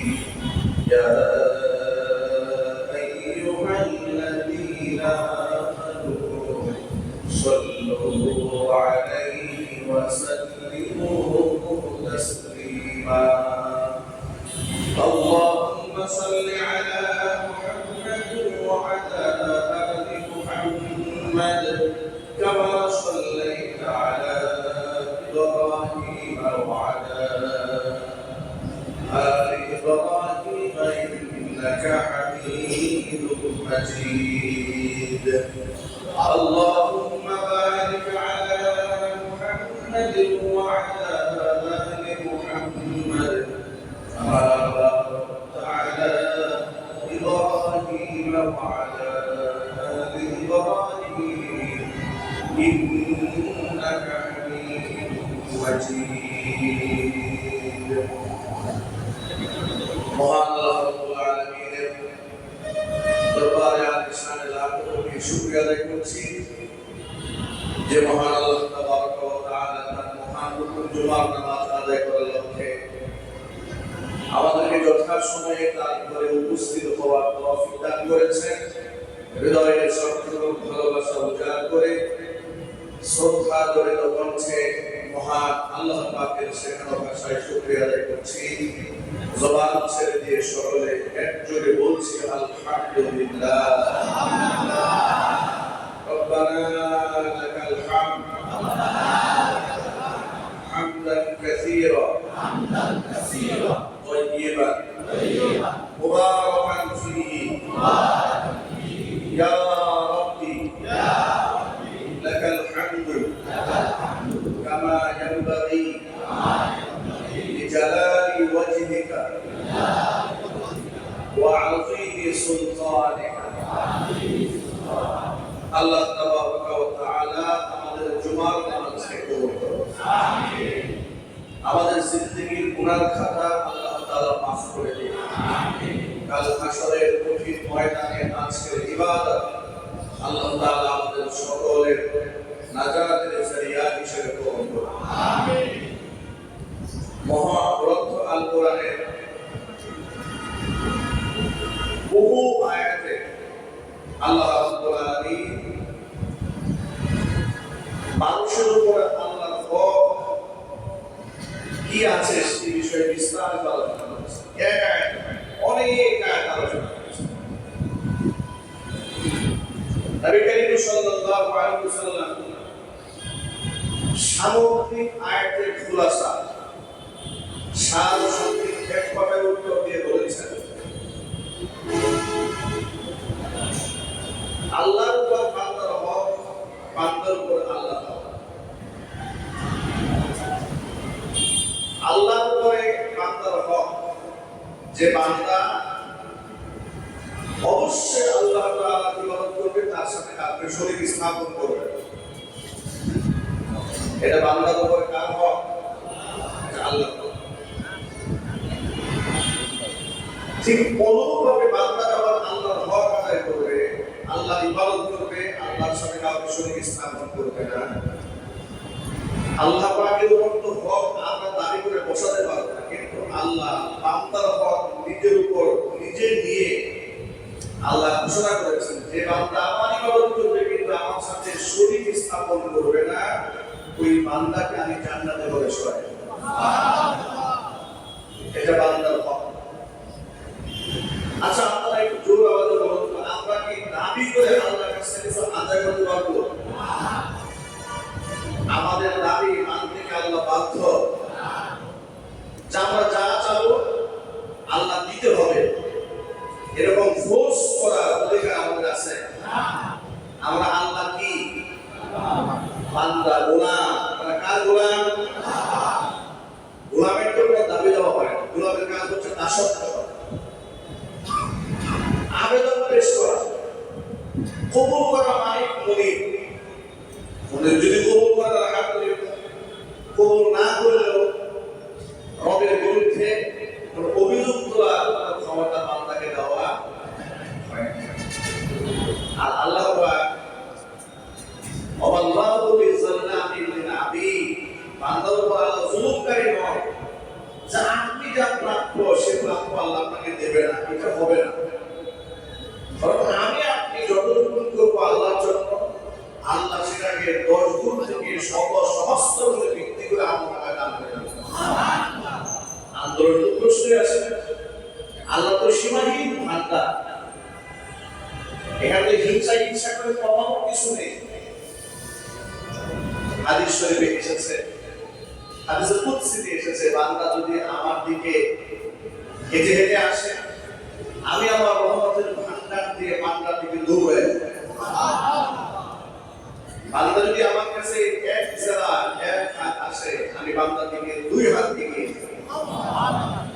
يا أيها الذين آمنوا صلوا عليه وسلموا تسليما اللهم صل على محمد وعلى آل محمد كما صليت على إبراهيم وعلى آل إبراهيم إنك حميد مجيد اللهم بارك على محمد وعلى آل محمد كما باركت على إبراهيم وعلى آل إبراهيم إنك حميد مجيد মহান আল্লাহ রাব্বুল আলামিনের দরবারে আলিশানে লাখ কোটি শুকরিয়া আদায় করছি যে মহান আল্লাহ তাবারক ওয়া তাআলা তার মহান হুকুম জুমার নামাজ আদায় করার লক্ষ্যে আমাদেরকে যথাসময়ে তার ঘরে উপস্থিত হওয়ার তৌফিক দান করেছেন। হৃদয়ের সর্বত্র ভালোবাসা উজাড় করে শ্রদ্ধা জড়িত কণ্ঠে মহান আল্লাহ পাকের শেখানো ভাষায় শুকরিয়া আদায় করছি। জবান ছেড়ে দিয়ে সকলে একজোড়ে বলছি আলহামদুলিল্লাহ। রব্বানা লাকাল হামদ হামদান কাসীরা طيبا مباركا فيه يا ربي لك الحمد كما ينبغي لجلال وجهك وعظيم سلطانك আল্লাহ তাবারক ওয়া তাআলা আমাদের জুমার নামাজকে কবুল করুন। আমিন। আমাদের জিন্দেগীর গুনাহ খাতা আল্লাহ তাআলা মাফ করে দিন। আমিন। কাল হাশরের কঠিন ময়দানে আজকের ইবাদত আল্লাহ তাআলা আমাদের সকলের নাজাতের জরিয়া হিসেবে কবুল করুন। আমিন। মহাগ্রন্থ আল কোরআনের বহু আয়াতে আল্লাহ রাব্বুল আলামিন মানুষের উপর আল্লাহর হক কি আছে সেই বিষয়ে বিস্তারিত আলোচনা করেছেন। এক আয়াত অনেক আয়াত আলোচনা করেছেন। নবী করিম সাল্লাল্লাহু আলাইহি ওয়াসাল্লাম সামগ্রিক আয়াতের খুলাসা সারসংক্ষেপ এক কথায় উত্তর দিয়ে বলেছেন, আল্লাহর উপর বান্দার হক, বান্দার উপর আল্লাহর হক। আল্লাহর উপরে বান্দার হক, যে বান্দা অবশ্যই আল্লাহ তাআলার ইবাদত করবে, তার সাথে কাউকে শরীক স্থাপন করবে, এটা বান্দার উপরে কার হক? আল্লাহর হক। ঠিক অনুরূপভাবে বান্দা আবার আল্লাহর হক আদায় করবে, আল্লাহর ইবাদত করবে, আল্লাহর সাথে কাউকে শরীক স্থাপন করবে না। আল্লাহ পাকের উপর তো হক আমরা দাবি করে বসাতে পারবো না, কিন্তু আল্লাহ বান্দার হক নিজের উপর নিজে নিয়ে আল্লাহ ঘোষণা করেছেন যে বান্দা আমার ইবাদত করবে কিন্তু আমার সাথে শরীক স্থাপন করবে না, ওই বান্দাকে আমি জান্নাতে প্রবেশ করাই। এটা বান্দার হক। আচ্ছা, আপনারা একটু জোর আওয়াজে বলুন, আমরা কি দাবি করে আল্লাহর কাছে কিছু আদায় করতে পারবো? আমাদের দাবি মানতে কি আল্লাহ বাধ্য? আমরা যা চাবো আল্লাহ দিতে হবে, এরকম ফোর্স করার অধিকার আমাদের আছে? আমরা আল্লাহ কি বান্দা, গোলাম। আমরা কার গোলাম? গোলামের তো কোনো দাবি দেওয়া হয় না। গোলামের কাজ হচ্ছে দাসত্ব করা, আবেদন পেশ করা, কবুল করা মানে মুনিব। যদি কবুল করা আলহামদুলিল্লাহ, কবুল না করলেও রবের বিরুদ্ধে অভিযোগ তোলার ক্ষমতা বান্দাকে দেওয়া হয়। আর আল্লাহ আল্লাহু বিযাল্লামিন লিল আবিদ, বান্দার উপর আল্লাহ জুলুমকারী নয়। যা আপনি যা প্রাপ্য সে প্রাপ্য আল্লাহ আপনাকে দেবে না, এটা হবে না। বরং আমি আপনি যতটুকু করবো আল্লাহর জন্য, আল্লাহ সেটাকে 10 গুণ থেকে সমস্ত বৃদ্ধি করে আপনাকে দান করে দেবেন। আন্দোলন তো প্রশ্নই আসে, আল্লাহ তো সীমাহীন ভান্ডার, এখানে হিংসা করে কমানোর কিছু নেই। হাদিস শরীফে এসেছে, হাদিসে কুদসিতে এসেছে, বান্দা যদি আমার দিকে হেঁটে হেঁটে আসে, আমি আমার রহমতের ভান্ডার দিয়ে বান্দার দিকে দৌড়ে যাই। বান্দা যদি আমার কাছে এক জেলা এক হাত আসে, আমি বান্দার দিকে 2 হাত দিকে,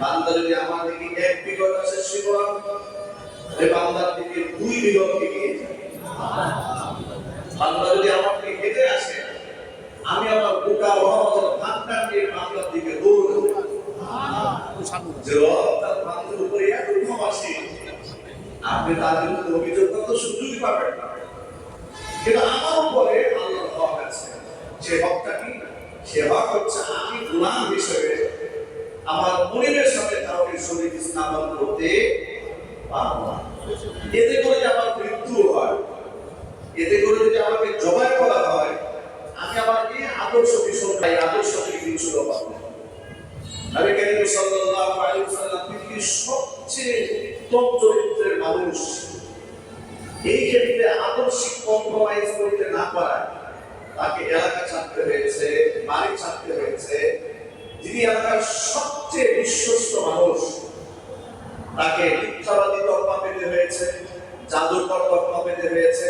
বান্দা যদি আমার দিকে 1 বিগত আসে শিবরাম, এই বান্দার দিকে 2 বিগত দিকে, বান্দা যদি আমার দিকে হেঁটে আসে, আমি আমার গোটা রহমতের ভান্ডার দিয়ে বান্দার দিকে দৌড়ে যাই। যে রব তার বান্দার উপরে এত ক্ষমাশীল, আপনি তার বিরুদ্ধে অভিযোগ করতে সুযোগই পাবেন না। কিন্তু আমার উপরে আল্লাহর হক আছে। সে হকটা কি? সে হক হচ্ছে আমি গোলাম হিসেবে আমার মনিবের সাথে কাউকে শরীক স্থাপন করতে পারবো না। এতে করে যে আমার মৃত্যু হয়, এতে করে যদি আমাকে জবাই করা হয়, আমি আমার এই আদর্শ বিষয় আদর্শ থেকে বিচ্ছুত পাবো। নবী করিম সাল্লাল্লাহু আলাইহি ওয়াসাল্লাম পৃথিবীর সবচেয়ে উত্তম চরিত্রের মানুষ। এই ক্ষেত্রে আদর্শিক কম্প্রোমাইজ করতে না পারায় তাকে এলাকা ছাড়তে হয়েছে, বাড়ি ছাড়তে হয়েছে। যিনি এলাকার সবচেয়ে বিশ্বস্ত মানুষ, তাকে মিথ্যাবাদী তকমা পেতে হয়েছে, জাদুকর তকমা পেতে হয়েছে,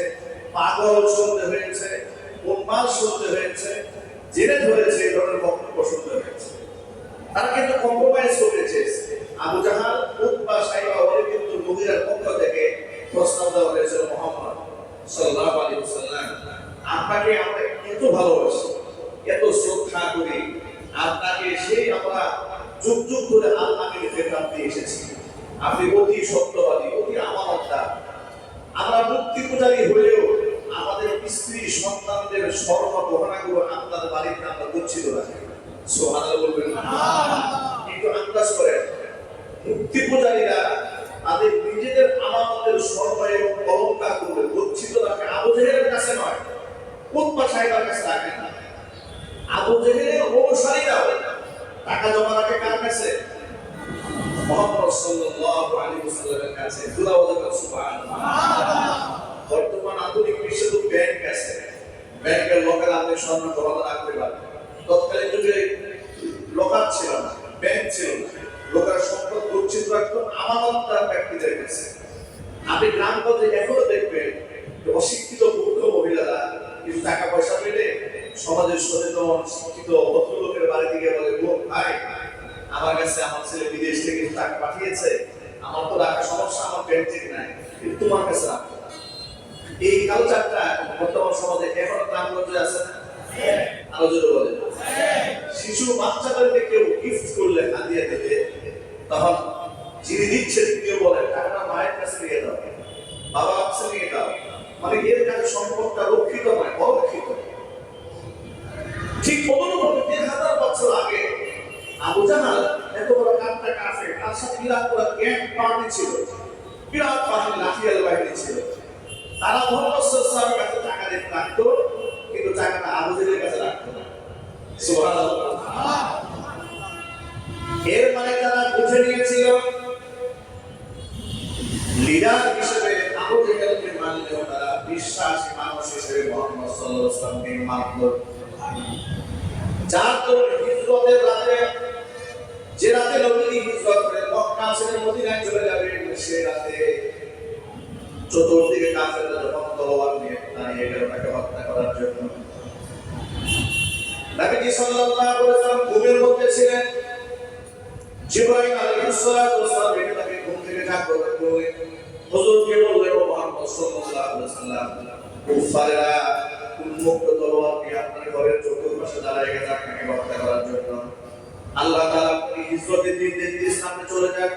পাগল শুনতে হয়েছে, উন্মাদ শুনতে হয়েছে, জেনে ধরেছে, এই ধরনের বক্তব্য শুনতে হয়েছে। তারা কিন্তু কম্প্রোমাইজ করতে চেয়েছে। আবু জাহাল, উতবা, সাইবা, ওয়ালিদ ইবনে মুগীরার পক্ষ থেকে প্রস্তাব দেওয়া হয়েছিল, মুহাম্মদ সাল্লাল্লাহু আলাইহি ওয়াসাল্লাম, আপনাকে আমরা এত ভালোবাসি, এত শ্রদ্ধা করি, আপনাকে সেই আমরা যুগ যুগ ধরে আল্লাহকে খেতাব দিয়ে এসেছি। আপনি অতি সত্যবাদী, অতি আমানতদার। আমরা মূর্তি পূজারী হলেও আমাদের স্ত্রী সন্তানদের স্বর্ণ গহনাগুলো আপনার বাড়িতে আমরা গচ্ছিত রাখি। সুবহানাল্লাহ বলবেন না? একটু আন্দাজ করেন, মূর্তি পূজারীরা তাদের নিজেদের আমানতের স্বর্ণ এবং অলংকারগুলো গচ্ছিত রাখে আবু জেহেলের কাছে নয়, উতবা সাহেবের কাছে রাখে না। আবু জেহেলের অনুসারীরাও টাকা জমা রাখে কার কাছে? মুহাম্মদ সাল্লাল্লাহু আলাইহি ওয়াসাল্লামের কাছে। সুবহানাল্লাহ। বর্তমান আধুনিক বিশ্বে তো ব্যাংক আছে, ব্যাংকের লকারে আপনি স্বর্ণ জমা রাখতে পারবেন। তৎকালীন যুগে লকার ছিল না, ব্যাংক ছিল না, লোকেরা সম্পদ গচ্ছিত রাখতো আমানতদার ব্যক্তিদের কাছে। আপনি গ্রামগঞ্জে এখনো দেখবেন অশিক্ষিত পুরুষ মহিলারা কিছু টাকা পয়সা পেলে সমাজের সচেতন শিক্ষিত ভদ্রলোকের বাড়ি থেকে বলে, বোন ভাই, আমার কাছে আমার ছেলে বিদেশ থেকে কিছু টাকা পাঠিয়েছে, আমার তো রাখার সমস্যা, আমার ব্যাংক থেকে নাই, কিন্তু তোমার কাছে রাখো। এই কালচারটা বর্তমান সমাজে এখনো গ্রামগঞ্জে আছে না? আরো জোরে বলে। শিশু বাচ্চাদেরকে কেউ গিফট করলে হাদিয়া দিতে, তখন যিনি দিচ্ছে তিনিও বলেন, টাকাটা মায়ের কাছে নিয়ে দাও, বাবার কাছে নিয়ে দাও। মানে এর কাছে সম্পদটা রক্ষিত নয়, অরক্ষিত। ঠিক অনুরূপভাবে 1000 বছর আগে আবু জাহাল এত বড় কাফের, তার সাথে বিরাট বড় গ্যাং পার্টি ছিল, বিরাট বাহিনী, লাঠিয়াল বাহিনী ছিল। তারা মুহাম্মদ সাল্লাল্লাহু আলাইহি ওয়াসাল্লামের কাছে টাকা দিতে রাখতো, কিন্তু টাকাটা আবু জেহেলের কাছে রাখতো না। সুবহানাল্লাহ। এর মানে তারা বুঝে নিয়েছিল লিডার হিসেবে আবু জেহেলকে মানলেও তারা বিশ্বাসী মানুষ হিসেবে মুহাম্মদ সাল্লাল্লাহু আলাইহি ওয়াসাল্লামকে মানত। যার দরুন হিজরতের রাতে, যে রাতে নবী হিজরত করে মক্কা ছেড়ে মদিনায় চলে যাবে, সেই রাতে চতুর্দিকে কাফেররা যখন তলোয়ার নিয়ে দাঁড়িয়ে গেল তাকে হত্যা করার জন্য, নবী সাল্লাল্লাহু আলাইহি ওয়াসাল্লাম ঘুমের মধ্যে ছিলেন। জিবরাইল আলাইহিস সালাতু ওয়াস সালাম এসে তাকে ঘুম থেকে জাগ্রত করে হুজুরকে বললেন, ও মুহাম্মদ সাল্লাল্লাহু আলাইহি ওয়াসাল্লাম, কুফাররা উন্মুক্ত তলোয়ার নিয়ে আপনার ঘরের চতুর্পাশে দাঁড়িয়ে গেছে আপনাকে হত্যা করার জন্য। আল্লাহ তাআলা আপনি হিজরতের নির্দেশ দিয়ে সামনে চলে যান।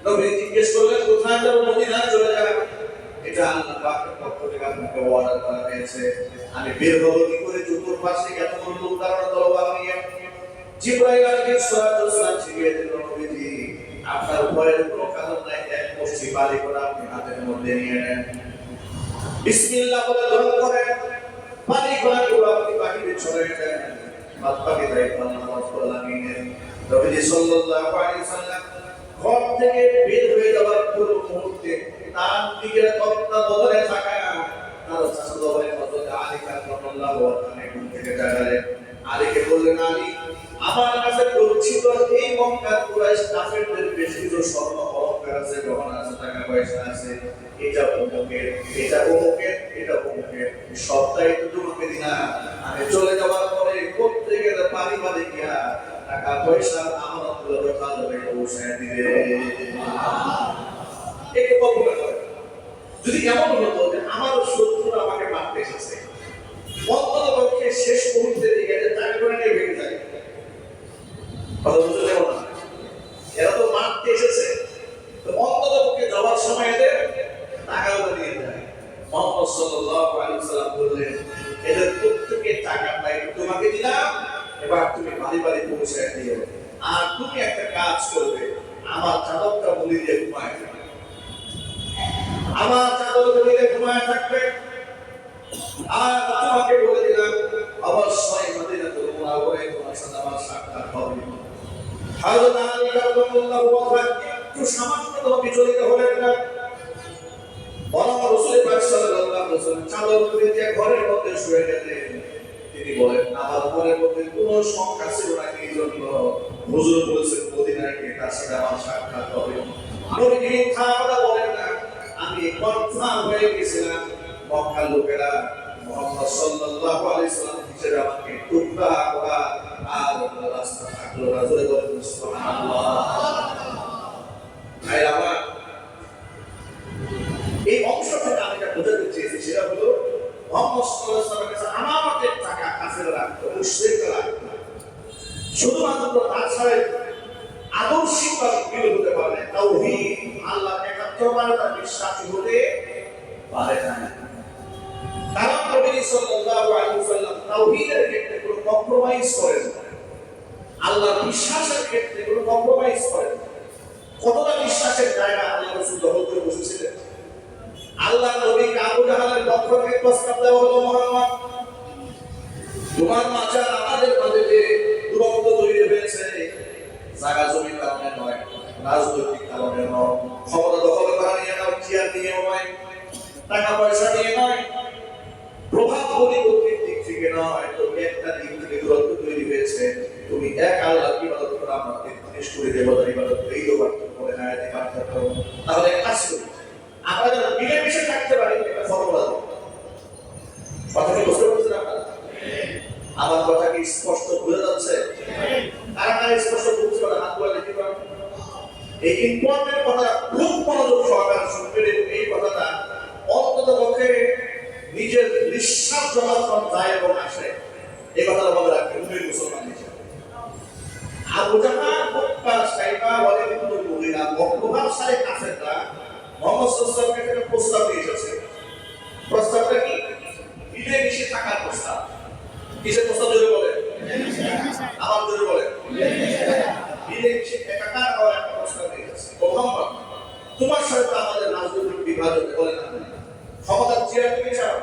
নবী জিজ্ঞেস করলেন, কোথায় যাব? মদিনায় চলে যাব। এটা আল্লাহ পাকের পক্ষ থেকে আপনাকে ওয়াদা করা হয়েছে। আমি বের হব কি করে চতুর্পাশে এতগুলো লোক দাঁড়ানো তলোয়ার নিয়ে? জিবরাইল আলাইহিস সালাতু ওয়াস সালাম শিখিয়ে দিলেন, নবীজি আপনার ভয়ের কোনো কারণ নাই, এক মুষ্টি বালি করে আপনি হাতের মধ্যে নিয়ে নেন, বিসমিল্লাহ বলে দোয়া করেন, পানি গুলো আপনি বাকিতে ছড়িয়ে দেন, বাদ বাকি দায়িত্ব আল্লাহ রাব্বুল আলামিনের। নবীজি সাল্লাল্লাহু আলাইহি সাল্লাম ঘর থেকে বের হয়ে যাওয়ার পুরো মুহূর্তে তার দিকে তত্ত্বাবধানে থাকা তার চাচাতো ভাই হযরত আলী রাদিয়াল্লাহু আনহু ঘুম থেকে জাগালেন। আলীকে বললেন, আলী, আমার কাছে পরিচিত এই মক্কার কুরাইশ কাফেরদের বেশ কিছু স্বর্ণ অলংকার আছে, গহনা আছে, টাকা পয়সা আছে, এটা অমুকের, এটা অমুকের, এটা অমুকের, সবটাই তো তোমাকে দিলাম। আমি চলে যাওয়ার পরে প্রত্যেকের পানি বাদে গিয়া টাকা পয়সা আমানত গুলো তাহলে পৌঁছায় দিবে। একটু কল্পনা করে, যদি এমন হতো যে আমার শত্রুরা আমাকে মারতে এসেছে, অন্তত পক্ষে শেষ মুহূর্তে দিকে টাকা করে নিয়ে ভেঙে যায়, কথা বুঝতে দেব না, এরা তো মারতে এসেছে, তো অন্তত পক্ষে যাওয়ার সময় এদের টাকাগুলো দিয়ে যায়। মুহাম্মদ সাল্লাল্লাহু আলাইহি সাল্লাম বললেন, এদের প্রত্যেকের টাকাটা তোমাকে দিলাম, এবার তুমি বাড়ি বাড়ি পৌঁছায় দিও, আর তুমি একটা কাজ করবে, আমার চাদরটা মুড়ি দিয়ে ঘুমায় থাকবে, আমার চাদর মুড়ি দিয়ে ঘুমায় থাকবে, আর তোমাকে বলে দিলাম অবশ্যই মদিনাতুল মুনাওয়ারায় তোমার সাথে আমার সাক্ষাৎ হবে। হযরত আলী রাদিয়াল্লাহু আনহু একটু সামান্য বিচলিত হলেন না, বরং রাসূল পাক সাল্লাল্লাহু আলাইহি ওয়াসাল্লাম চাদর মুড়ি দিয়ে ঘরের মধ্যে শুয়ে গেলেন। তিনি বলেন, আমার ঘরের মধ্যে কোনো সংখ্যা ছিল না, এই জন্য হুজুর বলেছেন মদিনায় গিয়ে তার সাথে আমার সাক্ষাৎ হবে। নবীজি খাওয়া বলেন না, আমি কনফার্ম হয়ে গেছিলাম মক্কার লোকেরা মুহাম্মদ সাল্লাল্লাহু আলাইহি সাল্লাম হিসেবে আমাকে টুকরা করা আর রাস্তা থাকলো না, জোরে বলেন সুবহানাল্লাহ। ভাই আমার এই অংশ থেকে আমি যা বোঝাতে চেয়েছি সেটা হলো মুহাম্মদ সাল্লাল্লাহু আলাইহি সাল্লামের কাছে আমানতের টাকা কাফেররা রাখতো, মুশরিকরা রাখতো, শুধুমাত্র তার ছাড়া আদর্শিকভাবে বিরোধ হতে পারে না, তাওহীদ আল্লাহর একাত্মবাদিতা বিশ্বাসী হতে পারে না। কারণ নবী সাল্লাল্লাহু আলাইহি ওয়াসাল্লাম তাওহীদের ক্ষেত্রে কোনো কম্প্রোমাইজ করেন না, আল্লাহর বিশ্বাসের ক্ষেত্রে কোনো কম্প্রোমাইজ করেন না। কতটা বিশ্বাসের জায়গা আল্লাহ রাসূল দখল করে বসেছিলেন। আল্লাহ নবীকে আবু জাহালের পক্ষ থেকে প্রস্তাব দেওয়া হলো, মুহাম্মদ, তোমার মাঝে আমাদের মাঝে যে দূরত্ব তৈরি হয়েছে, জায়গা জমির কারণে নয়, রাজনৈতিক কারণে নয়, ক্ষমতা দখল করা নিয়ে নয়, চেয়ার নিয়ে নয়, টাকা পয়সা নিয়ে নয়, প্রভাব পরিবর্তির দিক থেকে নয়, তো একটা দিক থেকে দূরত্ব তৈরি হয়েছে। তুমি এক আল্লাহর ইবাদত করো, আমরা 33 কোটি দেবতার ইবাদত করি, এই পার্থক্য করে না, এই পার্থক্য। তাহলে কাজ করি, আমরা যেন মিলেমিশে থাকতে পারি, এটা ফর্মুলা দেব। কথা কি বুঝতে পারছেন আপনারা? আমার কথা কি স্পষ্ট বোঝা যাচ্ছে? কারা কারা স্পষ্ট বুঝতে পারে হাত তুলে দেখতে পারেন। এই ইম্পর্টেন্ট কথা খুব মনোযোগ সহকারে শুনবেন, এই কথাটা অন্তত পক্ষে নিজের নিঃশ্বাস জমার যায় এবং আসে, এই কথাটা মনে রাখবেন মুমিন মুসলমান হিসেবে। আবু জাহাল মক্কা সাইবা ওয়ালিদ ইবনে মুগীরা মক্কার কাফেররা মুহাম্মদ সাল্লাল্লাহু আলাইহি ওয়াসাল্লামের প্রস্তাব নিয়ে এসেছে। প্রস্তাবটা কি? মিলেমিশে থাকার প্রস্তাব। কিসের প্রস্তাব জোরে বলেন? আমার জোরে বলেন। মিলেমিশে একাকার হওয়ার একটা প্রস্তাব নিয়ে এসেছে। মুহাম্মদ, তোমার সাথে আমাদের রাজনৈতিক বিভাজন বলে না, ক্ষমতার চেয়ার তুমি চাও,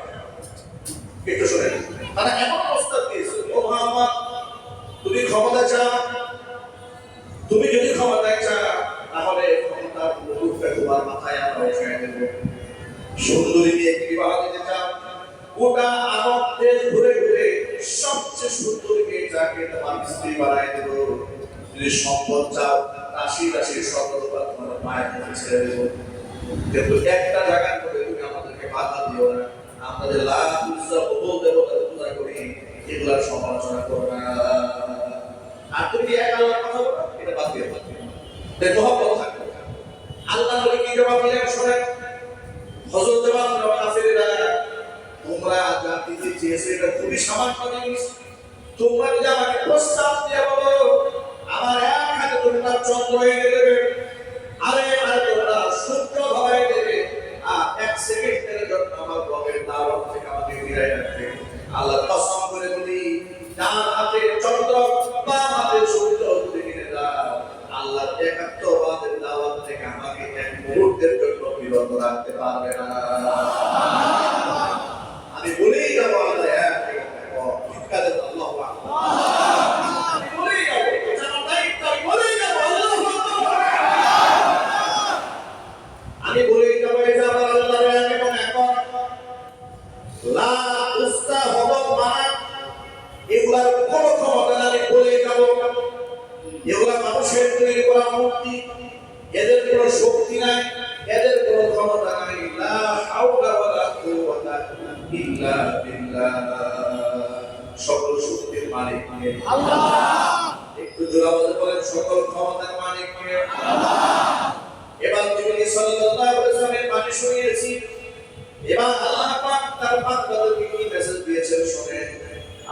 একটু শুনেন। তারা এমন প্রস্তাব দিয়েছে, ও মুহাম্মদ, তুমি ক্ষমতা চাও, তুমি যদি ক্ষমতায় চাও তাহলে ক্ষমতার মুকুটটা তোমার মাথায় আমরা উঠিয়ে দেব। সুন্দরী দিয়ে বিবাহ দিতে চাও, গোটা আরব দেশ ঘুরে ঘুরে সবচেয়ে সুন্দরী মেয়েটাকে তোমার স্ত্রী বানায় দেব। যদি সম্পদ চাও, রাশি রাশি স্বর্ণরূপা তোমার মায়ের কাছে ছেড়ে দেব। কিন্তু একটা জায়গার মধ্যে তুমি আমাদেরকে বাধা দিও না, আমরা যে লাখ উজ্জা বহু দেবতার পূজা করি এগুলার সমালোচনা করো না। আর তুমি এক আল্লাহর কথা বলো, এটা বাদ দিয়ে থাকবে, মহব্বত থাকবে। আল্লাহ নবী কি জবাব দিলেন শোনেন। হযরত জবাব কাফেররা, তোমরা যা দিতে চেয়েছো এটা খুবই সামান্য জিনিস। তোমরা যদি আমাকে প্রস্তাব দিয়ে বলো আমার এক হাতে তোমরা চন্দ্র এনে দেবে, আরে তোমরা সূর্য ধরাই দেবে, আর এক সেকেন্ডের জন্য আমার রবের দাওয়াত থেকে আমাকে ফিরাই রাখবে, আল্লাহ কসম করে বলি, ডান হাতে চন্দ্র বাম হাতে সূর্য যদি কিনে দাও, আল্লাহর একাত্মবাদের মুহূর্তের জন্য বিরত রাখতে পারবে না। আমি বলেই যাবো আল্লাহ এক চিৎকারে আল্লাহু আকবার। আমি বলেই যাবো, এটা আমার দায়িত্ব, আমি বলেই যাবো আল্লাহু আকবার। আমি বলেই যাবো এটা আমার আল্লাহর এক এবং একমাত্র। লা উস্তা হবত মানা এগুলার কোনো ক্ষমতা না, আমি বলেই যাবো। এগুলা মানুষের তৈরি করা মূর্তি, এদের কোনো শক্তি নাই, এদের কোনো ক্ষমতা নাই। লা হাওলা ওয়ালা কুওয়াতা ইল্লা বিল্লাহ। সকল শক্তির মালিক কে? আল্লাহ। একটু জোরে আওয়াজে বলেন, সকল ক্ষমতার মালিক কে? আল্লাহ। এবার নবী সাল্লাল্লাহু আলাইহি ওয়াসাল্লামের বাণী শুনিয়েছি। এবার আল্লাহ পাক তার বান্দাদেরকে কি মেসেজ দিয়েছেন শুনেন।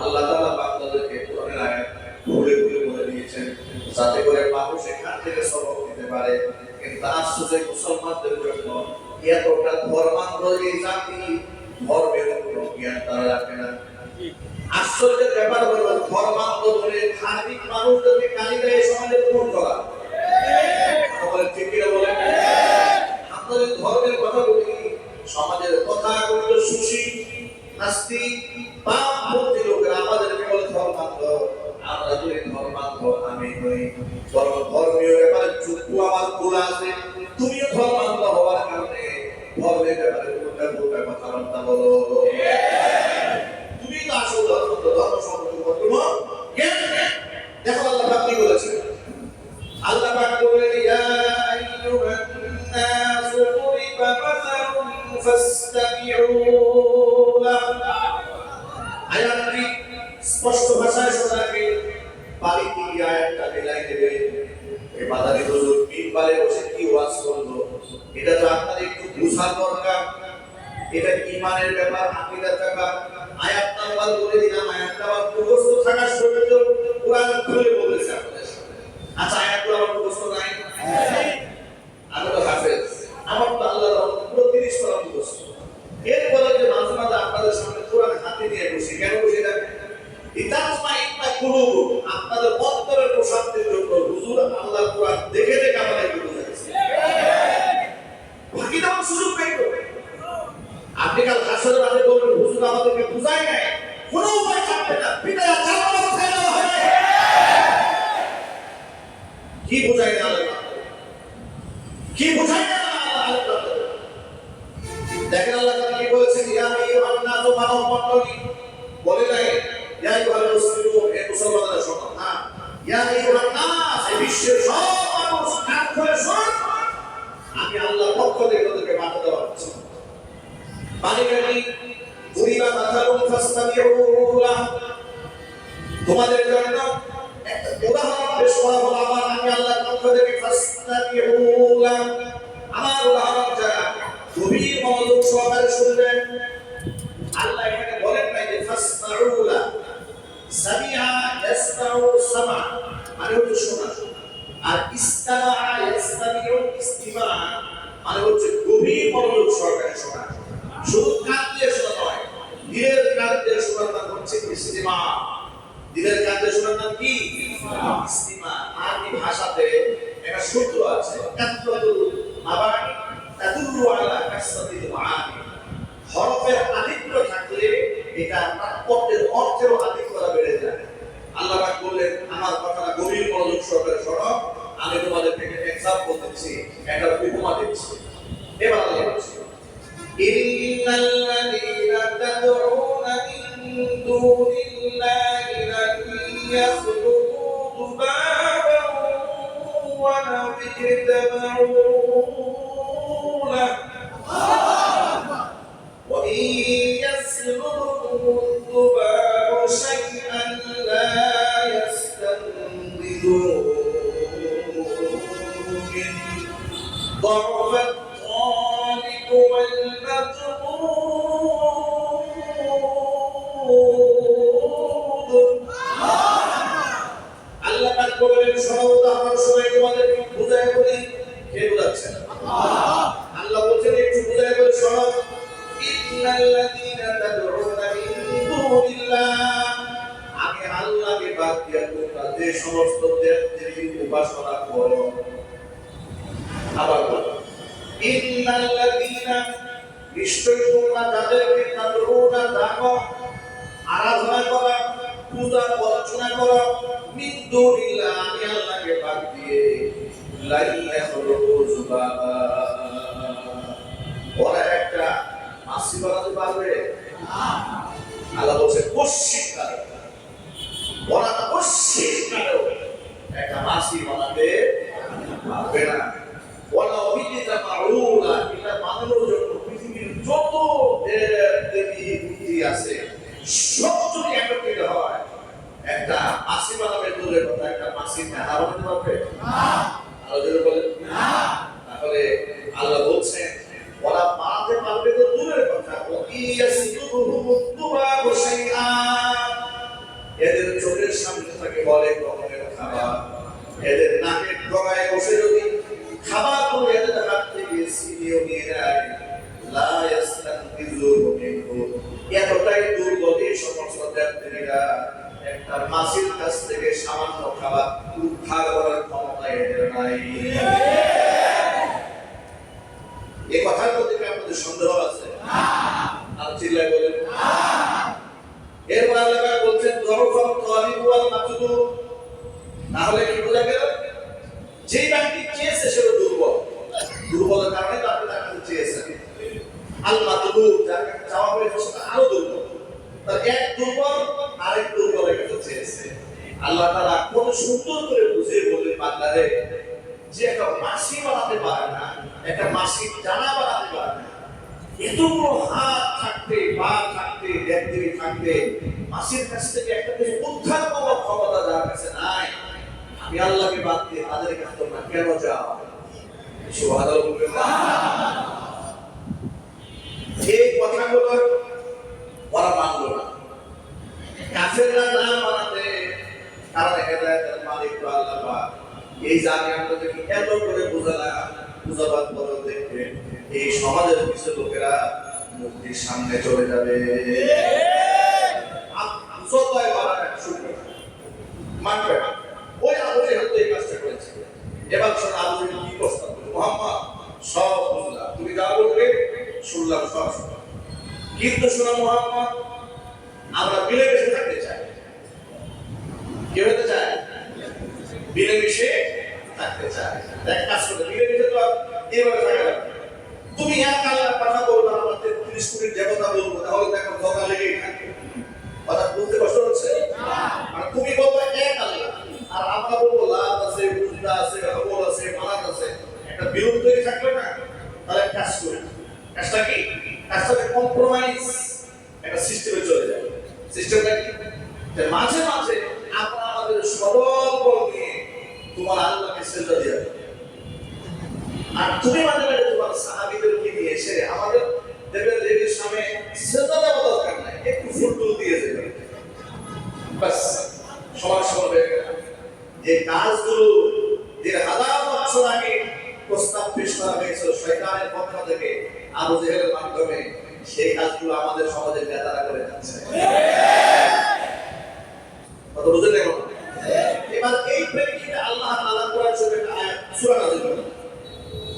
আল্লাহ তাআলা বান্দাদেরকে কোরআনের আয়াত খুলে খুলে বলে দিয়েছেন যাতে করে মানুষ এখান থেকে সবক নিতে পারে। কিন্তু আশ্চর্য, মুসলমানদের জন্য এতটা ধর্মান্ধ এই জাতি, ধর্মের কোনো জ্ঞান তারা রাখে না। আশ্চর্যের ব্যাপার হলো ধর্মান্ধ ধরে ধার্মিক মানুষদেরকে গালি দেয় সমাজের কোন করা বলেন, ঠিক কিনা বলেন? আমরা যদি ধর্মের কথা বলি, সমাজের কথা বলতে সুশী নাস্তিক বামপন্থী লোকেরা আমাদেরকে বলে ধর্মান্ধ। আমরা যদি ধর্মান্ধ আমি নই, বরং ধর্মীয় ব্যাপারে চুক্তি আমার ভুল আছে। তুমিও ধর্মান্ধ হওয়ার কারণে ধর্মের ব্যাপারে উল্টা কথাবার্তা বলো। তুমি তো আসল ধর্ম সম্পর্কে বর্তমান জ্ঞান। দেখো আল্লাহ পাক কি বলেছেন। আল্লাহ পাক বলেন, ইয়া আইয়ুহান নাস দুরিবা মাসালুন ফাসতামিউ লাহু। আয়াতটি স্পষ্ট ভাষায় শোনাকে বাড়িতে গিয়ে আয়াতটা মিলাই দেবে। এই মাদানী হুজুর মিম্বারে বসে কি ওয়াজ করলো, এটা তো আপনার একটু বুঝার দরকার। এটা ঈমানের ব্যাপার, আকীদার ব্যাপার। আয়াত নাম্বার বলে দিলাম, আয়াতটা আবার মুখস্থ থাকার সঙ্গে তো কোরআন খুলে বলেছে আপনাদের সামনে। আচ্ছা, আয়াতগুলো আমার মুখস্থ নাই, আমি তো হাফেজ, আমার তো আল্লাহর রহমতে পুরো 30 পারা মুখস্থ। এরপরে যে মাঝে মাঝে আপনাদের সামনে কোরআন হাতে নিয়ে বসি, কেন বসে যাবে? আপনাদের অন্তরের প্রশান্তির জন্য হুজুর আল্লাহ কোরআন দেখে দেখে আমাদেরকে বুঝাইছে। বাকি দেওয়ার সুযোগ নেই তো। আপনি কাল হাসরের মাঠে বলবেন হুজুর আমাদেরকে বুঝাই নাই, কোনো উপায় থাকবে না, পিতায়া চালানো কোথায় দেওয়া হবে? কি বুঝাই না আল্লাহ, কি বুঝাই না আল্লাহ। দেখেন আল্লাহ তাআলা কি বলেছেন, ইয়া আইয়ুহান নাসু, মানব মণ্ডলী বলে নাই ইয়া আইয়ুহাল মুসলিমুন, হে মুসলমানরা শোনো না। ইয়া আইয়ুহান নাস, এই বিশ্বের সব মানুষ কান খুলে শুনুন, আমি আল্লাহর পক্ষ থেকে তোমাদেরকে বার্তা দেওয়া হচ্ছে। বাণীকারী দুরিবা মাসালুন ফাসতামিউ লাহু, তোমাদের জন্য একটা উদাহরণ পেশ করা হলো আমার, আমি আল্লাহর পক্ষ থেকে। ফাসতামিউ লাহু, আমার উদাহরণ যারা গভীর মনোযোগ সহকারে শুনবেন। আল্লাহ এখানে বলেন নাই যে ফাসমাউ লাহু, সামিআ ইয়াসমাউ সামা মানে হচ্ছে শোনা, আর ইসতামা ইয়াসতামিউ ইস্তিমা মানে হচ্ছে গভীর মনোযোগ সহকারে শোনা। শুধু কান দিয়ে শোনা নয়, দিলের কান দিয়ে শোনার নাম হচ্ছে ইস্তিমা। দিলের কান দিয়ে শোনার নাম কি? ইস্তিমা। আরবি ভাষাতে একটা সূত্র আছে, কাসরাতুল মাবানি তাদুল্লু আলা কাসরাতিল মাআনি। হরফের আধিক্য থাকলে এটা তাৎপর্যের অর্থের আধিক্যতা বেড়ে যায়। আল্লাহ পাক বললেন, আমার কথাটা গভীর মনোযোগ সহকারে শোনো, আমি তোমাদের থেকে এক্সাম্পল দিচ্ছি, একটা উপমা দিচ্ছি। এবার আল্লাহ বলছেন, ইন্নাল্লাযীনা তাদউনা মিন দুনিল্লাহি লান ইয়াখলুকু যুবাবান ওয়া লাউ ইজতামাউ লাহু وإن يسلبهم الذباب شيئا لا يستنقذوه منه ضعف الطالب والمطلوب। আল্লাহ পাক বলেন, সর্বদাহার সময় তোমাদেরকে বুঝায় বলি। কে বুঝাচ্ছেন? আল্লাহ বলছেন একটু বুঝায় বলে শোনো। ইন্নাল্লাযীনা তাদউনা মিন দুনিল্লাহ, আমি আল্লাহকে বাদ দিয়ে তোমরা যে সমস্ত দেবদেবীর উপাসনা করো। আবার বলো, ইন্নাল্লাযীনা নিশ্চয় তোমরা যাদেরকে তাদরুনা ডাকো, আরাধনা করা, পূজা অর্চনা করা, মিন দুনিল্লাহ আমি আল্লাহকে বাদ দিয়ে, লা ইয়াখলুকু যুবাবা, ওরা একটা মাছি বানাতে পারবে না। আল্লাহ বলছে কোশ্চিনকালে, ওরা কোশ্চিনকালেও একটা মাছি বানাতে পারবে না। ওরা অভিজিতা মারুলা, এটা বানানোর জন্য পৃথিবীর যত দেবী মূর্তি আছে সব যদি একত্রিত হয়, একটা মাছি বানাবে দূরের কথা, একটা মাছি নেহা বানাতে পারবে না। আরো জোরে বলেন না। তাহলে আল্লাহ বলছেন ওরা বানাতে পারবে তো দূরের কথা, এদের চোখের সামনে থাকে বলে রকমের খাবার, এদের নাকের ডগায় বসে যদি খাবার করে এদের হাত থেকে ছিনিয়ে নিয়ে নেয়, লা ইয়াস্তানকিজুহু মিনহু, এতটাই দুর্বল এই সমস্ত দেবদেবীরা, একটা মাছির কাছ থেকে সামান্য খাবার উদ্ধার করার ক্ষমতা এদের নাই। এই কথার মধ্যে কি আপনাদের সন্দেহ আছে? আর চিল্লায় বলেন না। এরপর আল্লাহ বলছেন দরফাল তালিব ওয়াল মাতলুব, তাহলে কি বোঝা গেল? যে ব্যক্তি চেয়েছে সে দুর্বল, দুর্বলের কারণে তাকে তার কাছে চেয়েছে। আল মাতলুব যাকে চাওয়া হয়েছে সেটা আরো দুর্বল, তার এক দুর্বল আরেক দুর্বলের কাছে চেয়েছে। আল্লাহ তাআলা কত সুন্দর করে বুঝিয়ে বললেন বান্দারে, যে একটা মাছি বানাতে পারে না, একটা মাছি জানা বানাতে পারে না, এতগুলো হাত থাকতে, পা থাকতে, দেবদেবী থাকতে, মাছির কাছ থেকে একটা কিছু উদ্ধার করার ক্ষমতা যার কাছে নাই, আমি আল্লাহকে বাদ দিয়ে তাদের কাছে তোমরা কেন যাও? সুবহানাল্লাহ বলবেন না। এই কথাগুলো ওরা মানল না। কাফেররা না মানাতে কারণ হেদায়েতের মালিক তো আল্লাহ পাক। এই জানি আপনাদেরকে এত করে বুঝাবার পরেও দেখবেন এই সমাজের কিছু লোকেরা মুক্তির সামনে চলে যাবে। যতই মারা শুনবে মানবে না। ওই আবু জেহেল তো এই কাজটা করেছে। এবার শোনো আবু জেহেল কি প্রস্তাব করলো, মুহাম্মদ সব বুঝলাম, তুমি যা বলবে শুনলাম, সব শুনলাম, কিন্তু শোনো মুহাম্মদ, আমরা মিলেমিশে থাকতে চাই। কি হতে চাই? মিলেমিশে থাকতে চাই। এক কাজ করতে মিলেমিশে তো এইভাবে থাকা যাবে। তুমি এক আল্লাহর কথা বলবো, আমরা 33 কোটি দেবতা বলবো, তাহলে দেখো ঝগড়া লেগেই থাকবে। কথা বুঝতে কষ্ট হচ্ছে? আর তুমি বলবো এক আল্লাহ, আর আমরা বলবো লাত আছে, উজদা আছে, হবল আছে, মানাত আছে, একটা বিরোধ তৈরি থাকবে না? তাহলে কাজ করি, কাজটা কি? কাজটাকে কম্প্রোমাইজ একটা সিস্টেমে চলে যাবে। সিস্টেমটা কি? যে মাঝে মাঝে আমরা আমাদের সরল বল নিয়ে তোমার আল্লাহকে সেজদা দিয়ে দেবে, আর তুমি মাঝে মাঝে তোমার সাহাবীদেরকে নিয়ে এসে আমাদের দেবের দেবীর সামনে সেজদা দেওয়া দরকার নাই, একটু ফুলটুল দিয়ে দেবে, বাস সবার সমান হয়ে গেল। যে কাজগুলো যে হাজার বছর আগে প্রস্তাব পেশ করা হয়েছিল শয়তানের পক্ষ থেকে আবু জেহেলের মাধ্যমে, সেই কাজগুলো আমাদের সমাজের নেতারা করে যাচ্ছে। কথা বুঝলেন এখন? এবার এই প্রেক্ষিতে আল্লাহ তাআলা কোরআন শরীফে সূরা নাযিল করেন।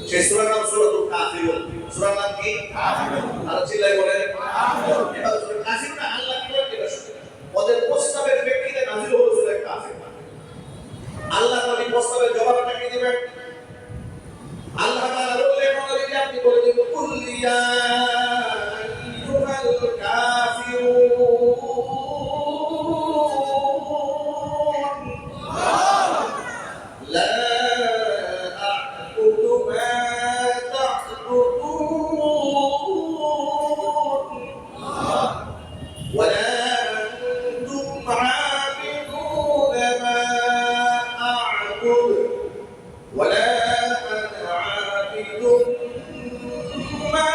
সেই সূরার নাম সূরাতুল কাফিরুন। সূরার নাম কি? কাফিরুন। আর চিল্লায় বলেন কাফিরুন। এবার সূরা কাফিরুন আল্লাহ কি বলে? ওদের প্রস্তাবের প্রেক্ষিতে নাযিল হলো সূরা কাফিরুন। আল্লাহ তাআলা প্রস্তাবের জবাবটা কি দিবেন? আল্লাহ তাআলা বললেন নবীকে আপনি বলে দিন কুল ইয়া আইয়ুহাল কাফিরুন লা আ'বুদু মা তা'বুদুন ওয়া লা আনতুম আ'বিদুন মা আ'বুদু ওয়া লা ما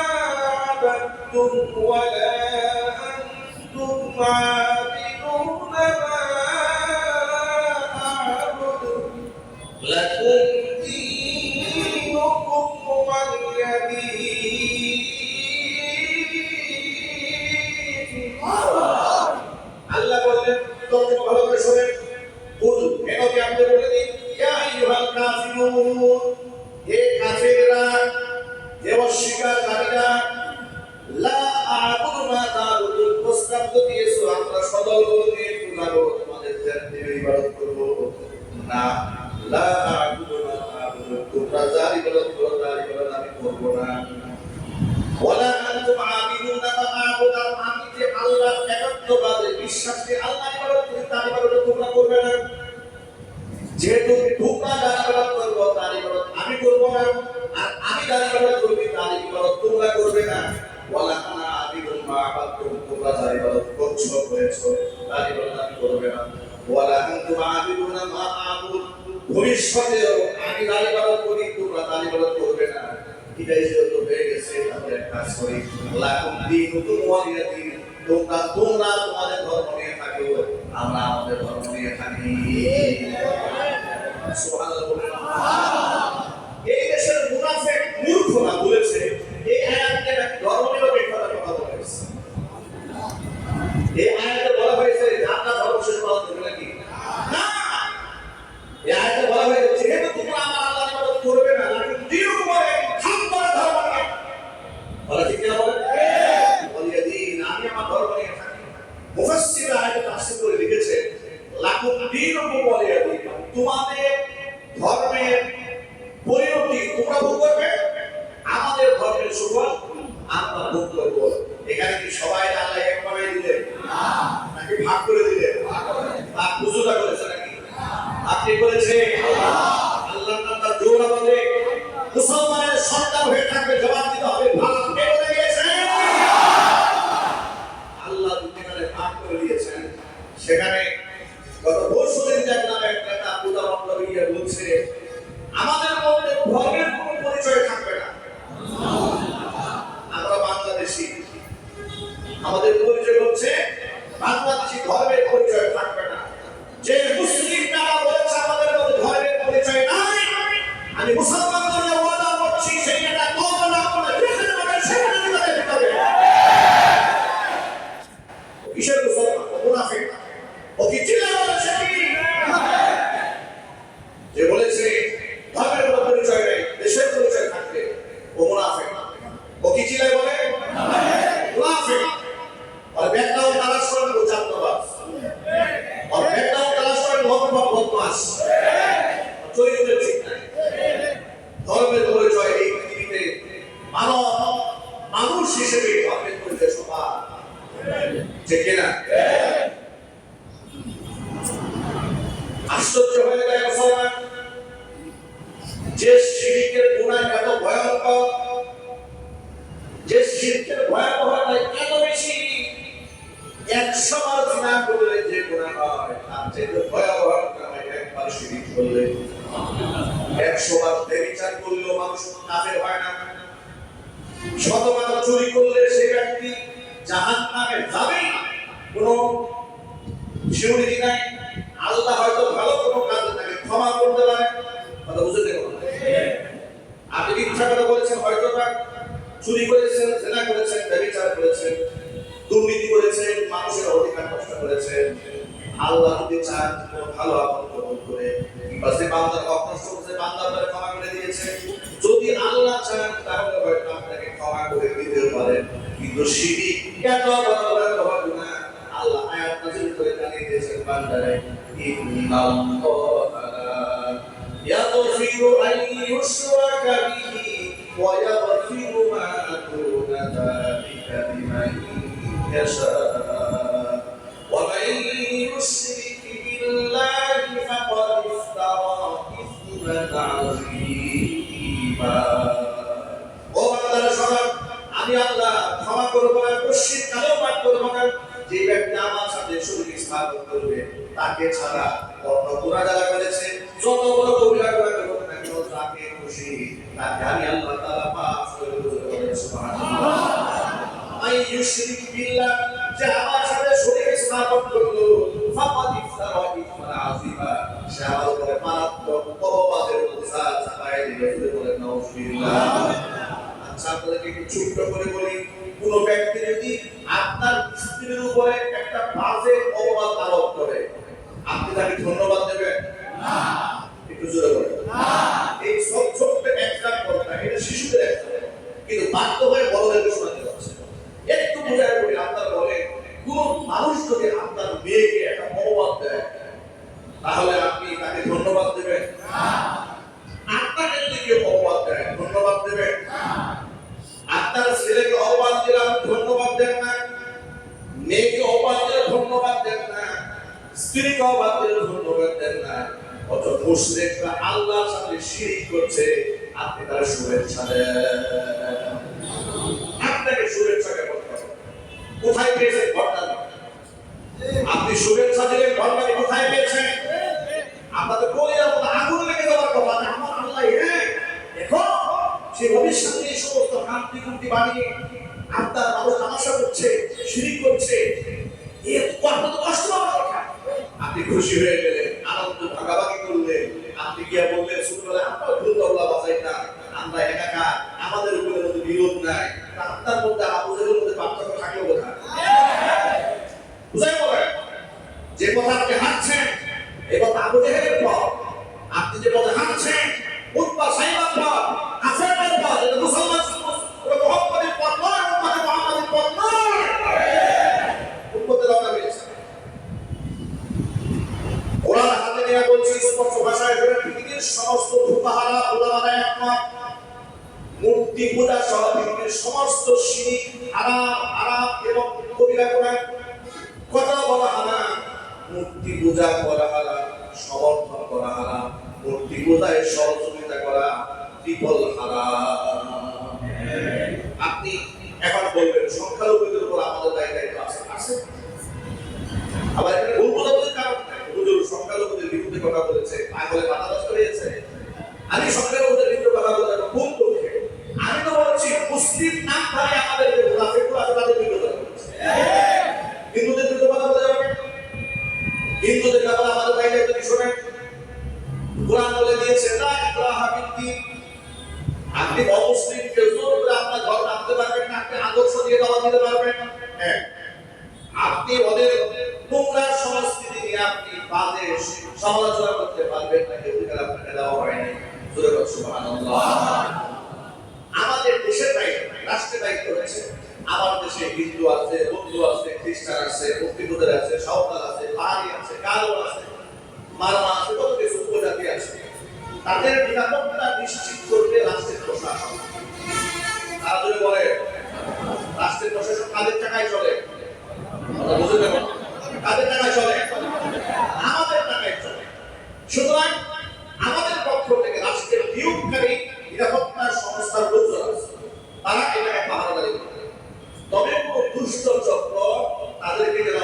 عبدتم ولا লা আ'বুদু মা তা'বুদুন, তোমরা যার ইবাদত করো তার ইবাদত আমি করব না। ওয়ালা আনতুম আ'বিদুনা মা আ'বুদু, আমি যে আল্লাহর একত্ববাদে বিশ্বাস যে আল্লাহর ইবাদত করি তার ইবাদত তোমরা করবে না। যেহেতু তোমরা যার ইবাদত করবো তার ইবাদত আমি করব না, আর আমি যার ইবাদত করব তার ইবাদত তোমরা করবে না। ওয়ালা আনা আ'বিদুন মা আ'বাদতুম, তোমরা যার ইবাদত করেছো তার ইবাদত আমি করবে না। ওয়ালা আনতুম আ'বিদুনা মা আ'বুদু, ভবিষ্যতেও আমি যার ইবাদত করি তোমরা তার ইবাদত করবে না। এটাই যেহেতু হয়ে গেছে, তাহলে এক কাজ করি, লাকুম দীনুকুম ওয়ালিয়া দীন, তোমরা তোমাদের ধর্ম নিয়ে থাকো, আমরা আমাদের ধর্ম নিয়ে থাকি। সুবহানাল্লাহ বলেন। এই দেশের মুনাফিক মূর্খরা বলেছে এই আয়াতে নাকি ধর্মনিরপেক্ষতার কথা বলা হয়েছে। এই আয়াতে বলা হয়েছে যে আপনার ধর্ম শেষ পালন করবে নাকি? না, এই আয়াতে বলা হয়েছে যেহেতু তোমরা আমার আল্লাহর ইবাদত করবে না, লাকুম দীনুকুম ওয়ালিয়া দীন, তোমাদের ধর্ম নিয়ে বলা ঠিক না? বলেন ওয়ালিয়া দীন, আমি আমার ধর্ম নিয়ে থাকি। মুফাসসিররা আয়াতে তাফসীর করে লিখেছে লাকুম দীনুকুম ওয়ালিয়া দীন, তোমাদের ধর্মের পরিণতি তোমরা ভোগ করবে, আমাদের ধর্মের সুফল আমরা ভোগ করব। এখানে কি সবাই আল্লাহ একভাবে দিলেন নাকি ভাগ করে দিলেন? ভাগ বুঝুটা করেছে নাকি? আপনি করেছে আল্লাহ তাআলা জোড়া বলে মুসলমানের সন্তান হয়ে থাকবে, জবাব দিতে হবে ভাগ কে করে দিয়েছেন? আল্লাহ দুনিয়াতে ভাগ করে দিয়েছেন। সেখানে গত বছরের নামে একটা উদাহরণ দিয়ে বলছে আমাদের মধ্যে ধর্মের কোনো পরিচয় থাকবে না। আমরা বাংলাদেশী, আমাদের পরিচয় হচ্ছে বাংলাদেশী, ধর্মের পরিচয় থাকবে না। যে মুসলিম নারা বলেছে আমাদের মধ্যে ধর্মের পরিচয় নাই, আমি মুসলমান বলে ওয়াদা করছি সেই এটা কবর না করে যেখানে বলে সেখানে দিতে হবে। কিসের মুসলমান? মুনাফিক। ও কি চিল্লা বলেছে কি? যে বলেছে ধর্মের কোনো পরিচয় নেই, দেশের পরিচয় থাকবে, ও মুনাফিক। ও কি চিল্লা বলে? মুনাফিক। আর ব্যাকগ্রাউন্ড তালাশ করেন ও জাতবাদ, আর ব্যাকগ্রাউন্ড তালাশ করেন বদমাশ, চরিত্রের ঠিক নাই। ধর্মের পরিচয় এই পৃথিবীতে মানুষ হিসেবে ধর্মের পরিচয় সবার, ঠিক কিনা? আশ্চর্য হয়ে যায় মুসলমান, যে শিরকের গুনাহ এত ভয়ঙ্কর, যে শিরকের ভয়াবহতা এত বেশি, 100 বার জিনা করলে যে গুনাহ হয় তার চেয়ে ভয়াবহ গুনাহ হয় একবার শিরক করলে। 100 বার ব্যভিচার করলেও মানুষ কাফের হয় না। 100 বার চুরি করলে সেই ব্যক্তি জাহান্নামে যাবে, কোনো সিউরিটি নাই। আল্লাহ হয়তো ভালো কোনো কাজে তাকে ক্ষমা করতে পারে, কথা বুঝতে পারবেন। আপনি মিথ্যা কথা বলেছেন, হয়তো বা চুরি করেছেন, জেনা করেছেন, ব্যভিচার করেছেন, দুর্নীতি করেছেন, মানুষের অধিকার নষ্ট করেছেন। আল্লাহ যদি চান কোনো ভালো আমল কবুল করে, কিংবা যে বান্দার হক নষ্ট করেছে বান্দা আপনাকে ক্ষমা করে দিয়েছে, যদি আল্লাহ চান তাহলে হয়তো আপনাকে ক্ষমা করে দিতে পারেন। কিন্তু শিরক এত বড় গুনাহ, আল্লাহ আয়াত নাযিল করে জানিয়ে দিয়েছেন বান্দারে, ইন্নাল্লাহা ইয়াগফিরু আন ইউশরাকা বিহি ওয়া ইয়াগফিরু মা দুনা যালিকা লিমান ইয়াশা ওয়া মান ইউশরিক বিল্লাহি ফাকাদ ইফতারা ইসমান আযীমা। ও বান্দারা শোনো, আমি আল্লাহ ক্ষমা করব না, শিরক কালেও পাপ করব না। যে ব্যক্তি আমার সাথে শরীক স্থাপন করবে তাকে ছাড়া অন্য গুনাহ যারা করেছে, যত বড় কবিরা গুনাহ করুক না কেন, তাকে খুশি তাকে আমি আল্লাহ তাআলা মাফ করে দেব। সুবহানাল্লাহ। আই ইউশরিক বিল্লাহ, যে আমার সাথে শরীক স্থাপন করলো, ফাকাদ ইফতারা ইসমান আযীমা, সে আমার উপরে মারাত্মক অপবাদের বোঝা চাপায় দিবে। বলেন নাউযুবিল্লাহ। আচ্ছা, আপনাদেরকে একটু ছোট্ট করে বলি, কোন ব্যক্তি যদি আপনার স্ত্রীর উপরে একটা বাজে অপবাদ আরোপ করে, আপনি তাকে ধন্যবাদ দেবেন? না। একটু জোরে বলেন। না। এই সব ছোট্ট এক্সাম্পলটা এটা শিশুদের এক্সাম্পল, কিন্তু বাধ্য হয়ে বড়দেরকে শোনাতে হচ্ছে। একটু বোঝায় বলি, আপনার বলে কোন মানুষ যদি আপনার মেয়েকে একটা অপবাদ দেয়, তাহলে আপনি তাকে ধন্যবাদ দেবেন? স্ত্রীকেও বাতিল ধন্যবাদ দেন না, অত মুশরিকরা আল্লাহর সাথে শিরিক করছে, আপনি তার শুভেচ্ছা দেন। আপনাকে শুভেচ্ছা কেমন করে? কোথায় পেয়েছেন ঘটনা? আপনি শুভেচ্ছা দিলেন, ঘটনা কোথায় পেয়েছেন? আপনাদের কলিজার মধ্যে আগুন লেগে যাওয়ার কথা না, আমার আল্লাহ হ্যাঁ। এখন সে ভবিষ্যতে এই সমস্ত কান্তি কুন্তি বানিয়ে আপনার মানুষ তামাশা করছে, শিরিক করছে, এর কথা তো কষ্ট হওয়ার কথা। আপনি খুশি হয়ে গেলেন, আনন্দ ভাগাভাগি করলেন, আপনি গিয়ে বললেন ছোটবেলায় আমরাও ভুল তবলা বাজাইতাম, আমরা একাকার, আমাদের উপরে মধ্যে বিরোধ নাই। আপনার মধ্যে আবুদের মধ্যে পার্থক্য থাকলো কোথায়? বুঝাই বলেন, যে কথা আপনি হাঁটছেন এই কথা আবু জেহেলের পথ, আপনি যে পথে হাঁটছেন উৎপা সাইবার পথ, আফেরের পথ, এটা মুসলমান মুহাম্মাদের পথ নয়, মুহাম্মাদের পথ নয়। উম্মতের রওনা হয়েছে। কোরআন হাতে নিয়ে বলছে স্পষ্ট ভাষায়, পৃথিবীর সমস্ত ফুকাহারা উলামারা একমত, মূর্তি পূজা সহ পৃথিবীর সমস্ত শিরিক হারাম এবং কবিরা গুনাহ, কথা বলা হারাম, মূর্তি পূজা করা হারাম, সমর্থন করা হারাম, মূর্তি পূজায় সহযোগিতা করা ত্রিপল হারাম। আপনি এখন বলবেন সংখ্যালঘুদের উপর আমাদের দায়িত্ব আছে। আবার এখানে ভুল বোঝাবুঝির কারণ নাই, হুজুর সংখ্যালঘুদের বিরুদ্ধে কথা বলেছে, পাগলে মাথা নষ্ট হয়েছে। আমি সংখ্যালঘুদের বিরুদ্ধে কথা বলতে ভুল করছে, আমি তো বলছি মুসলিম নাম ধরে আমাদের যে মুনাফিকগুলো আছে তাদের বিরুদ্ধে কথা বলছে। হিন্দুদের বিরুদ্ধে কথা বলা যাবে না, হিন্দুদের ব্যাপারে আমাদের বাইরে যদি শোনেন, কোরআন বলে দিয়েছে লা ইকরাহা ফিদ্দীন, আপনি অমুসলিমকে জোর করে আপনার ঘর রাখতে পারবেন না, আপনি আদর্শ দিয়ে দাওয়াত দিতে পারবেন না, হ্যাঁ আপনি ওদের নোংরা সংস্কৃতি নিয়ে আপনি বাজে সমালোচনা করতে পারবেন না, এই অধিকার আপনাকে দেওয়া হয়নি। জোরে বলুন সুবহানাল্লাহ। আমাদের দেশের দায়িত্ব, রাষ্ট্রের দায়িত্ব হচ্ছে, আমার দেশে হিন্দু আছে, বৌদ্ধ আছে, খ্রিস্টান আছে, মুক্তিযোদ্ধা আছে, সাঁওতাল আছে, পাহাড়ি আছে, গারো আছে, মারমা আছে, কত কিছু উপজাতি আছে, তাদের নিরাপত্তা নিশ্চিত করবে রাষ্ট্রের প্রশাসন। তারা যদি বলে রাষ্ট্রের প্রশাসন কাদের টাকায় চলে, কাদের টাকায় চলে? আমাদের টাকায় চলে। সুতরাং আমাদের পক্ষ থেকে রাষ্ট্রের নিয়োগকারী নিরাপত্তা সংস্থার লোকজন আছে, তারা এটাকে পাহারাদারি করবে। তবে কোন দুষ্ট চক্র তাদেরকে যেন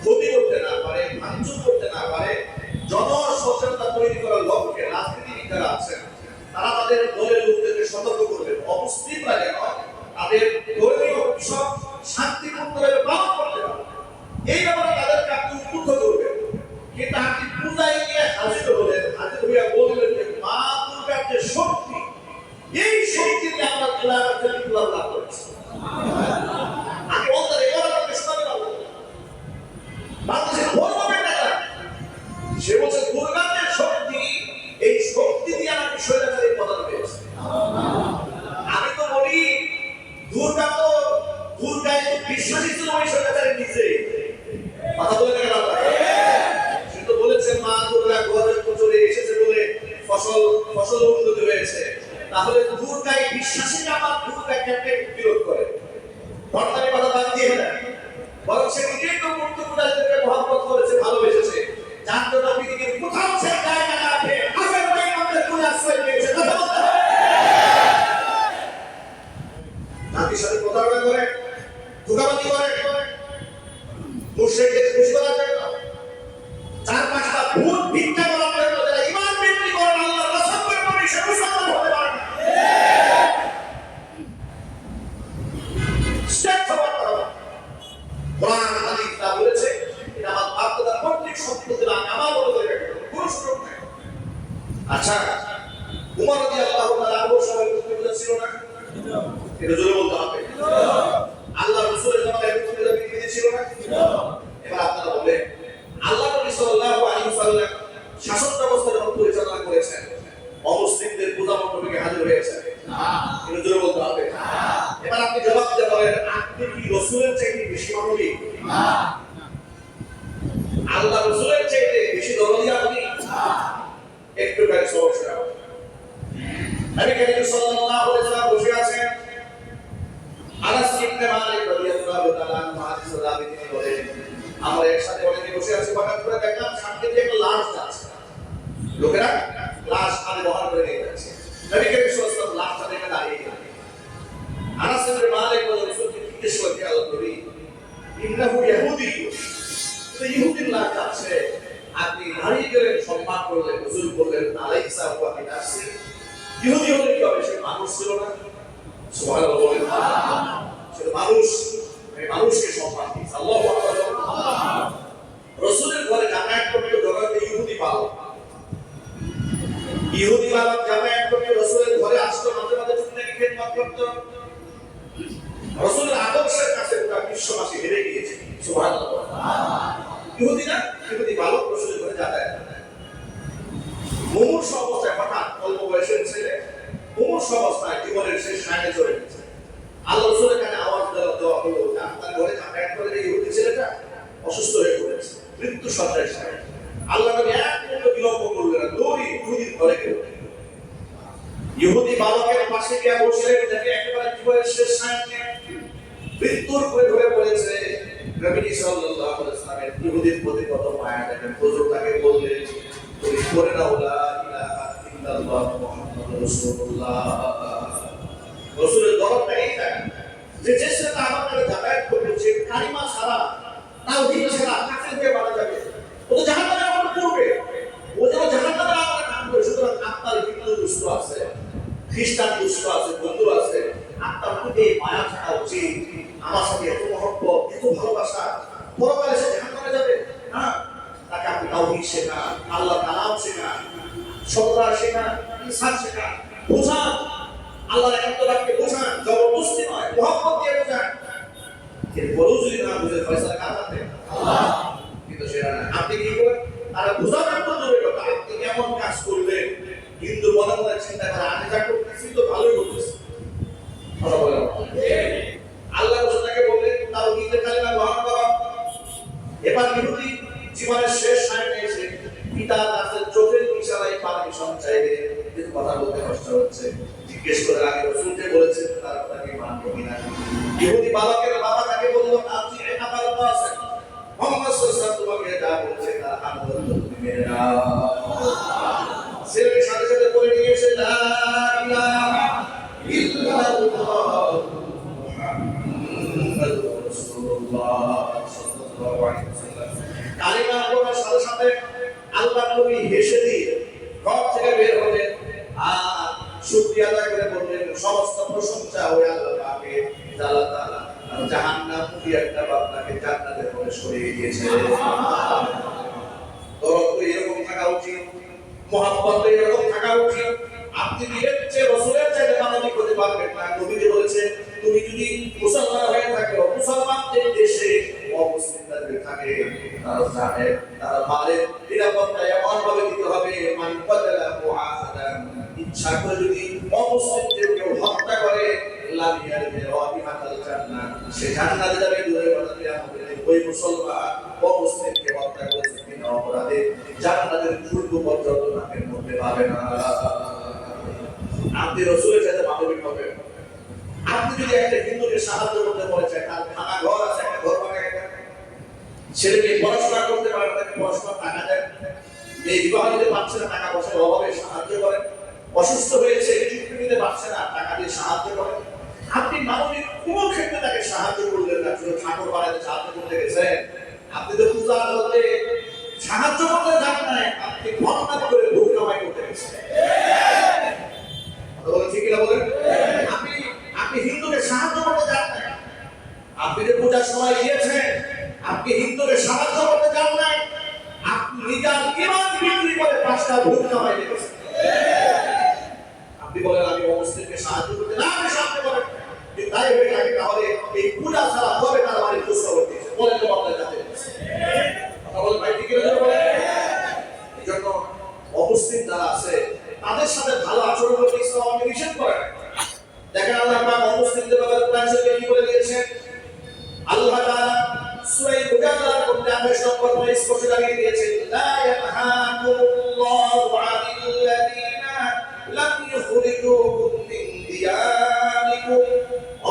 ক্ষতি করতে না পারে, ভাঙচুর করতে না পারে, জনসচেতনতা তৈরি করার লক্ষ্যে রাজনীতিবিদরা আছেন, তারা তাদের দলের লোকদেরকে সতর্ক করবেন, অমুসলিমরা যেন তাদের ধর্মীয় উৎসব শান্তিপূর্ণভাবে পালন করতে পারে, এই ব্যাপারে তাদেরকে আপনি উদ্বুদ্ধ করবেন। কিন্তু আপনি পূজায় গিয়ে হাজির হলেন, হাজির হইয়া বললেন যে মা দুর্গার যে শক্তি, এই শক্তি নিয়ে আমরা এলাকাতে বিপ্লব লাভ করেছি। আমি বলতে এলাকাকে শোনাতে পারবো বাংলাদেশের গৌরবের নেতা, সে বলছে দুর্গার যে শক্তি, এই শক্তি দিয়ে আমাকে স্বৈরাচারের পতন হয়েছে। আমি তো বলি দুর্গায় বিশ্বাসী ছিল ওই স্বৈরাচারের নিচে, কথা বলে না কেন? সে তো বলেছে মা দুর্গা গজের চলে এসেছে বলে ফসল উন্নতি হয়েছে, তাহলে দুর্গায় বিশ্বাসী আমার দুর্গাকে বিরোধ করে ঘটনার কথা বাদ দিয়ে না, বরং সে নিজেই তো মূর্তি পূজারীদেরকে মহব্বত করেছে, ভালোবেসেছে, যার জন্য পৃথিবীর কোথাও সে জায়গা না পেয়ে আফের বাইমানদের কোন আশ্রয় পেয়েছে। জাতির সাথে প্রতারণা করে, ধোঁকাবাজি করে, মুশরিকদের খুশি করার জন্য, চার পাঁচটা ভূত ভিক্ষা করার জন্য, যারা ঈমান বিক্রি করেন আল্লাহর কসম করে বলি সে মুসলমান হতে পারে না। স্টেপ ফরওয়ার্ড করো। কোরআন হাদিস তা বলেছে, এটা আমার বাধ্যতার পৈতৃক সম্পত্তি না, আমার বলে করে কোনো সুযোগ নেই। আচ্ছা, উমর রাদিয়াল্লাহু তাআলা আবু সাহেব মুসলিম ছিল না? এটা জোরে বলতে হবে। আল্লাহ রাসূলের জামানায় মুসলিমরা বিক্রি ছিল না? এবার আপনারা বলেন, আল্লাহ নবী সাল্লাল্লাহু আলাইহি ওয়াসাল্লাম শাসন ব্যবস্থা যখন পরিচালনা করেছেন, অমুসলিমদের পূজা মণ্ডপে হাজির হয়েছে না? এটা জোরে বলতে হবে। এবার আপনি জবাব দিতে পারেন, আপনি কি রাসূলের চাইতে বেশি মানবিক? না। আল্লাহ রাসূলের চাইতে বেশি দরদি আপনি? না। একটু কাছে সমস্যা। নবী করিম সাল্লাল্লাহু আলাইহি ওয়াসাল্লাম বসে আছেন, আনাস ইবনে মালিক রাদিয়াল্লাহু তাআলা আনহু হাদিস রাবি তিনি বলেন, আমরা একসাথে অনেকে বসে আছি, হঠাৎ করে ইন্নাহু ইহুদি, তো ইহুদির লাশ আছে, আপনি দাঁড়িয়ে গেলেন, সম্মান করলেন, হুজুর বললেন আলাইসা ওয়া বিনাসি। ইহুদি হলে কি হবে? সে মানুষ ছিল না? সুবহানাল্লাহ বলেন। সে মানুষ, এই মানুষকে সম্মান দিয়েছে। আল্লাহু আকবার। রাসূলের ঘরে জামায়াত করতে জগতে ইহুদি পালক, ইহুদি পালক জামায়াত করতে রাসূলের ঘরে আসতো, মাঝে মাঝে টুকটাকি খেদমত করতো। রাসূলের আদর্শের কাছে পুরো বিশ্ববাসী হেরে গিয়েছে। সুবহানাল্লাহ। ইহুদি না, ইহুদি পালক রাসূলের ঘরে যাতায়াত করে। মুমূর্ষ অবস্থায় হঠাৎ অল্প বয়সের ছেলে মুমূর্ষ অবস্থায় জীবনের শেষ সাইডে চলে গেছে। আল্লাহ রাসূলের কানে আওয়াজ দেওয়া হলো, আপনার ঘরে যাতায়াত করে যে ইহুদি ছেলেটা অসুস্থ হয়ে পড়েছে, মৃত্যু সজ্জায় সায়। আল্লাহ নবী এক মিনিট বিলম্ব করলেন না, দৌড়ি ইহুদির ঘরে গেলেন। ইহুদি বালকের পাশে গিয়ে বসলেন, দেখে একেবারে জীবনের শেষ সাইডে মৃত্যুর কোলে ধরে পড়েছে। নবী সাল্লাল্লাহু আলাইহি ওয়াসাল্লাম ইহুদির প্রতি কত মায়া দেখেন। হুজুর তাকে বললেন, তুমি পড়ে নাও লা ইলাহা ইল্লাল্লাহ মুহাম্মাদুর রাসূলুল্লাহ। রাসূলের দরদটা এইটা যে যে সেটা আমার কাছে যাতায়াত করবে, যে কালিমা ছাড়া তাওহীদ ছাড়া কাফের হয়ে মারা যাবে, ও তো জাহান্নামে আমাকে পড়বে, ও যেন জাহান্নামে আমাকে কাটবে। সুতরাং আপনার হিন্দু দুষ্ট আছে, খ্রিস্টান দুষ্ট আছে, বন্ধু আছে, আপনার প্রতি মায়া থাকা উচিত। আমার সাথে এত মহব্বত, এত ভালোবাসা, পরকালে সে জাহান্নামে যাবে না, তাকে আপনি তাওহীদ শেখান, আল্লাহর কালাম শেখান, সততা শেখান, ইনসাফ শেখান, বোঝান, আল্লাহর একাত্মবাদকে বোঝান, জবরদস্তি নয়, মহব্বত দিয়ে বোঝান। এরপরেও যদি না বুঝে ফয়সালা কার হাতে? আল্লাহ। কিন্তু সেটা না, আপনি কি করেন? তারা বোঝাবেন তো দূরের কথা, আপনি কেমন কাজ করলেন হিন্দু মনে মনে চিন্তা করে, আমি যা করতেছি তো ভালোই করতেছি। কথা বলেন। আল্লাহ রাসূলকে বললেন তাওহীদের কালিমা গ্রহণ করো। এবার ইহুদি জীবনের শেষ সাইডে এসে পিতার কাছে চোখের ইশারায় পারমিশন চাইলে, কিন্তু কথা বলতে কষ্ট হচ্ছে। জিজ্ঞেস করে আগে রাসূলকে বলেছেন তার কথা কি মানবো কিনা। ইহুদি বালকের বাবা তাকে বলল, আপনি আবার আছেন, মুহাম্মদ সাল্লাল্লাহু আলাইহি ওয়াসাল্লাম তোমাকে যা বলেছে তার আনুগত্য তুমি মেনে নাও। ছেলের সাথে সাথে বলে নিয়ে এসে লা ইলাহা ইল্লাল্লাহ মুহাম্মাদুর রাসূলুল্লাহ সাল্লাল্লাহু আলাইহি ওয়াসাল্লাম কালিমা বলার সাথে সাথে আল্লাহর নবী হেসে দিয়ে ঘর থেকে বের হলেন আর শুকরিয়া আদায় করে বললেন, সমস্ত প্রশংসা ওই আল্লাহ পাকের, আল্লাহ তাআলা জাহান্নাম কি একটা বান্দাকে জান্নাতে প্রবেশ করিয়ে দিয়েছে। দরদ তো এরকম থাকা উচিত, মহব্বত তো এরকম থাকা উচিত। আপনি এর চেয়ে রাসূলের চাইতে মানবিক হতে পারবেন না। নবীজি বলেছেন, তুমি যদি মুসলমান হয়ে থাকো, মুসলমানদের দেশে অমুসলিমদের থাকে, তারা জানে তারা মারে নিরাপত্তা এমন ভাবে দিতে হবে, মান কাতালা মুআহাদান, ইচ্ছা করে যদি অমুসলিমদের কেউ হত্যা করে লামিয়ার রাবিহাতাল জান্নাহ, সে জান্নাতে যাবে। দূরে কথা কিয়ামতের দিন ওই মুসলমান অমুসলিমকে হত্যা করেছে বিনা অপরাধে, জান্নাতের পূর্ব পর্যন্ত নাকের মধ্যে পাবে না। আপনি রাসূলের সাথে মানবিক হবে। আপনি যদি একটা হিন্দুকে সাহায্য করতে বলে চায়, তার খানা ঘর আছে, একটা ঘর বানায় দেন, ছেলেকে পড়াশোনা করতে পারে, তাকে পড়াশোনা টাকা দেন, মেয়ে বিবাহ দিতে পারছে না, টাকা পয়সার অভাবে সাহায্য করেন, অসুস্থ হয়েছে ট্রিটমেন্ট নিতে পারছে না, টাকা দিয়ে সাহায্য করেন। আপনি মানবিক কোনো ক্ষেত্রে তাকে সাহায্য করলেন না, শুধু ঠাকুর বানাতে সাহায্য করতে গেছেন। আপনি তো পূজা আদালতে সাহায্য করতে যান নাই, আপনি ভণ্ডামি করে ভোগ কামাই করতে গেছেন। ঠিক না বলেন? আপনি হিন্দুকে সাহায্য করতে যান নাই, আপনি যে পূজার সময় গিয়েছেন, আপনি হিন্দুকে সাহায্য করতে যান নাই, আপনি নিজের ঈমান বিক্রি করে 5টা ভোগ কামাই করেছেন। আপনি বলেন আমি মুসলিমকে সাহায্য করতে না, আপনি সাহায্য করেন, কিন্তু তাই হয়ে থাকে। তাহলে এই পূজা ছাড়া হবে তার বাড়ি খোঁজ খবর দিয়েছে, বলেন তো আপনার কাছে কথা বলেন ভাই, ঠিক না বলেন? এই জন্য অমুসলিম যারা আছে তাদের সাথে ভালো আচরণ করতে ইসলাম আমাকে নিষেধ করে। দেখেন আল্লাহ পাক অমুসলিমদের ব্যাপারে কোরআন শরীফে কি বলে দিয়েছেন। আল্লাহ তাআলা সূরা মুজাদালার মধ্যে 28 নম্বর পরে স্পষ্ট জানিয়ে দিয়েছেন, লা ইয়ানহাকুমুল্লাহু আনিল্লাযীনা লাম ইখরিজুকুম মিন দিয়ারিকুম।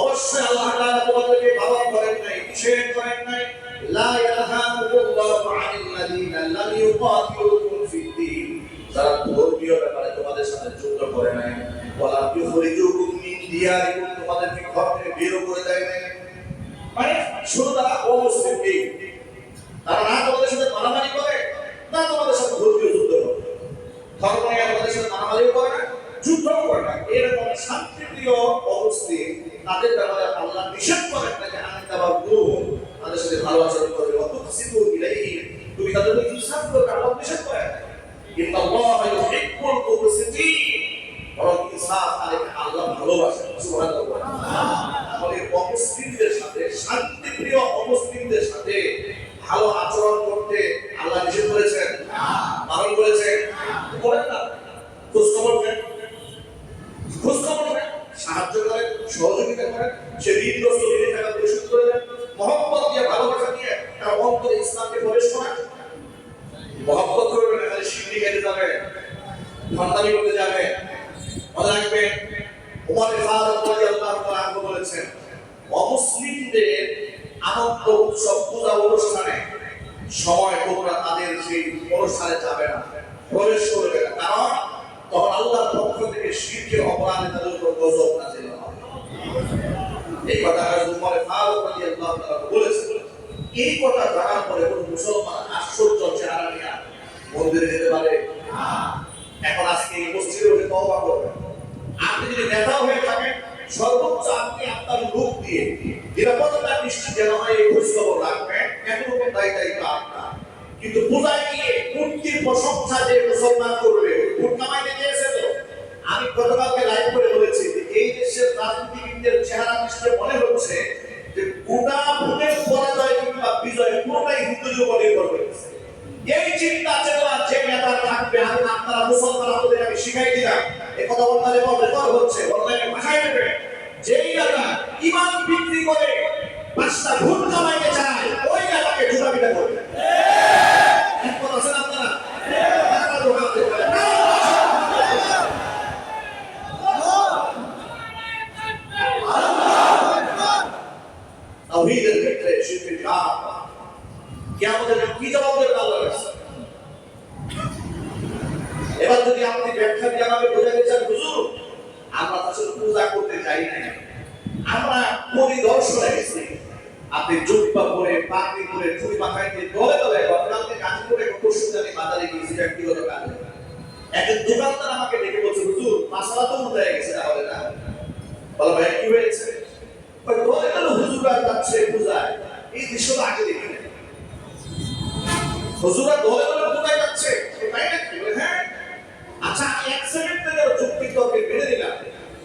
অবশ্যই আল্লাহ তাআলা তোমাদেরকে বারণ করেন নাই, নিষেধ করেন নাই। লা ইয়ানহাকুমুল্লাহু আনিল্লাযীনা লাম ইউকাতিলুকুম ফিদ-দীন, যারা ধর্মীয় ব্যাপারে তোমাদের সাথে যুদ্ধ করে নাই, ওয়ালা ইখরিজুকুম মিন দিয়ারিকুম, তোমাদেরকে ঘর থেকে বের করে দেয় নাই। মানে শুধু তারা অমুসলিম নেই, তারা না তোমাদের সাথে মারামারি করে, না তোমাদের সাথে ধর্মীয় যুদ্ধ করে, ধর্ম নিয়ে তোমাদের সাথে মারামারিও করে না, যুদ্ধও করে না। এরকম শান্তিপ্রিয় অবস্থিত তাদের ব্যাপারে আল্লাহ নিষেধ করেন না যে আনন্দাবার গুরু তাদের সাথে ভালো আচরণ করবে, অত সিদ্ধ দিলেই তুমি তাদের ইনসাফ করবে, আল্লাহ নিষেধ করেন। কিন্তু আল্লাহ ইউহিব্বুল মুকসিতিন, বরং ইনসাফ তাদেরকে আল্লাহ ভালোবাসেন। সুবহানাল্লাহ। তাহলে অমুসলিমদের সাথে, শান্তিপ্রিয় অমুসলিমদের সাথে ভালো আচরণ করতে আল্লাহ নিষেধ করেছেন, বারণ করেছেন, করেন না? খোঁজখবর নেন, খোঁজখবর নেন, সাহায্য করেন, সহযোগিতা করেন, সে ঋণগ্রস্ত ঋণের টাকা পরিশোধ করে দেন, মহব্বত দিয়ে, ভালোবাসা দিয়ে তার অন্তরে ইসলামকে প্রবেশ করান। মহব্বত করবেন না, খালি শিরকি খেতে যাবে, ফন্দামি করতে যাবে। মনে রাখবেন, ওমর ফারুক রাদিয়াল্লাহু তাআলা আনহু বলেছেন, অমুসলিমদের আনন্দ উৎসব পূজা অনুষ্ঠানে সময় তোমরা তাদের সেই অনুষ্ঠানে যাবে না, প্রবেশ করবে না, কারণ তখন আল্লাহর পক্ষ থেকে শিরকের অপরাধে তাদের উপর গজব নাযিল হবে। এই কথা ওমর ফারুক রাদিয়াল্লাহু তাআলা বলেছেন। এই কথা জানার পরে কোন মুসলমান আশ্চর্য চেহারা নিয়ে মন্দিরে যেতে পারে? এখন আজকে এই মসজিদে উঠে তওবা করবেন। আপনি যদি নেতা হয়ে থাকেন, সর্বোচ্চ আপনি আপনার লোক দিয়ে নিরাপত্তা নিশ্চিত যেন হয় এই খোঁজখবর রাখবেন, এতটুকু দায়িত্ব আপনার। কিন্তু পূজায় গিয়ে মূর্তির প্রশংসা যে মুসলমান করবে, ভোট কামাইতে গিয়েছে তো। আমি গতকালকে লাইভ করে বলেছি যে এই দেশের রাজনীতিবিদদের চেহারা নিশ্চয় মনে হচ্ছে যে গোটা ভোটের পরাজয় কিংবা বিজয় পুরোটাই হিন্দুদের উপর নির্ভর করেছে। এই চিন্তা চেতনা যে নেতা থাকবে, আমি আপনারা মুসলমান আপনাদের আমি শিখাই দিলাম, এই কথা বলতে রেকর্ড হচ্ছে, অনলাইনে ভাষায় দেবে। যেই নেতা ইমান বিক্রি করে পাঁচটা ভোট কামাইতে চায়, ওই নেতাকে জুতাপিটা করবে। একমত আছেন আপনারা? তাওহীদের ক্ষেত্রে শিরকের কাজ কিয়ামতের কি জবাব দেবেন আল্লাহর কাছে? এবার যদি আপনি ব্যাখ্যা দিয়ে আমাকে বোঝাতে চান, হুজুর আমরা আসলে পূজা করতে যাই না, আমরা পরিদর্শনে গেছি। আপনি জুব্বা পরে, পাগড়ি পরে, চুড়ি মাথায় দিয়ে দলে দলে গতকালকে কাজ করে পরশুদিন বাজারে গিয়েছি ব্যক্তিগত কাজে। একজন দোকানদার আমাকে ডেকে বলছে, হুজুর মাসালা তো উঠে গেছে, তাহলে না? বলো ভাই কি হয়েছে? দলে দলে হুজুররা যাচ্ছে পূজায়, এই দৃশ্যটা আগে দেখি না। হুজুররা দলে দলে পূজায় যাচ্ছে, তাই নাকি? হ্যাঁ। আচ্ছা, আমি এক সেকেন্ডের যুক্তি তর্কে মেনে নিলাম,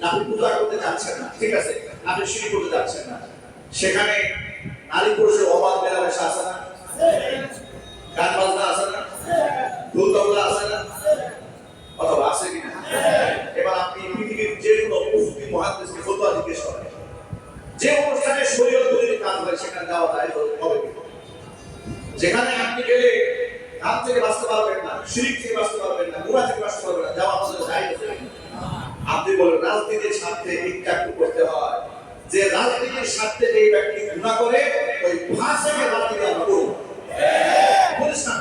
আপনি পূজা করতে যাচ্ছেন না, ঠিক আছে, আপনি শিরিক করতে যাচ্ছেন না। সেখানে নারী পুরুষের অবাধ মেলামেশা আছে না? গান বাজনা আছে না? ঢোল তবলা আছে না? অথবা আছে কিনা? এবার আপনি পৃথিবীর যে কোনো মুফতি মুহাদ্দিসকে ফতোয়া জিজ্ঞেস করেন, যে অনুষ্ঠানে শরীয়ত বিরোধী কাজ হয় সেখানে যাওয়া যায় হবে কি? যেখানে আপনি গেলে গান থেকে বাঁচতে পারবেন না, শিরিক থেকে বাঁচতে পারবেন না, গুনাহ থেকে বাঁচতে পারবেন না, যাওয়া আপনাদের জায়েজ আছে। আপনি বলেন রাজনীতির স্বার্থে একটু করতে হয়, যে রাজনীতির স্বার্থে যে ব্যক্তি গুনাহ করে ওই ফাসিকের রাজনীতি আমরা করব। বুঝছ না?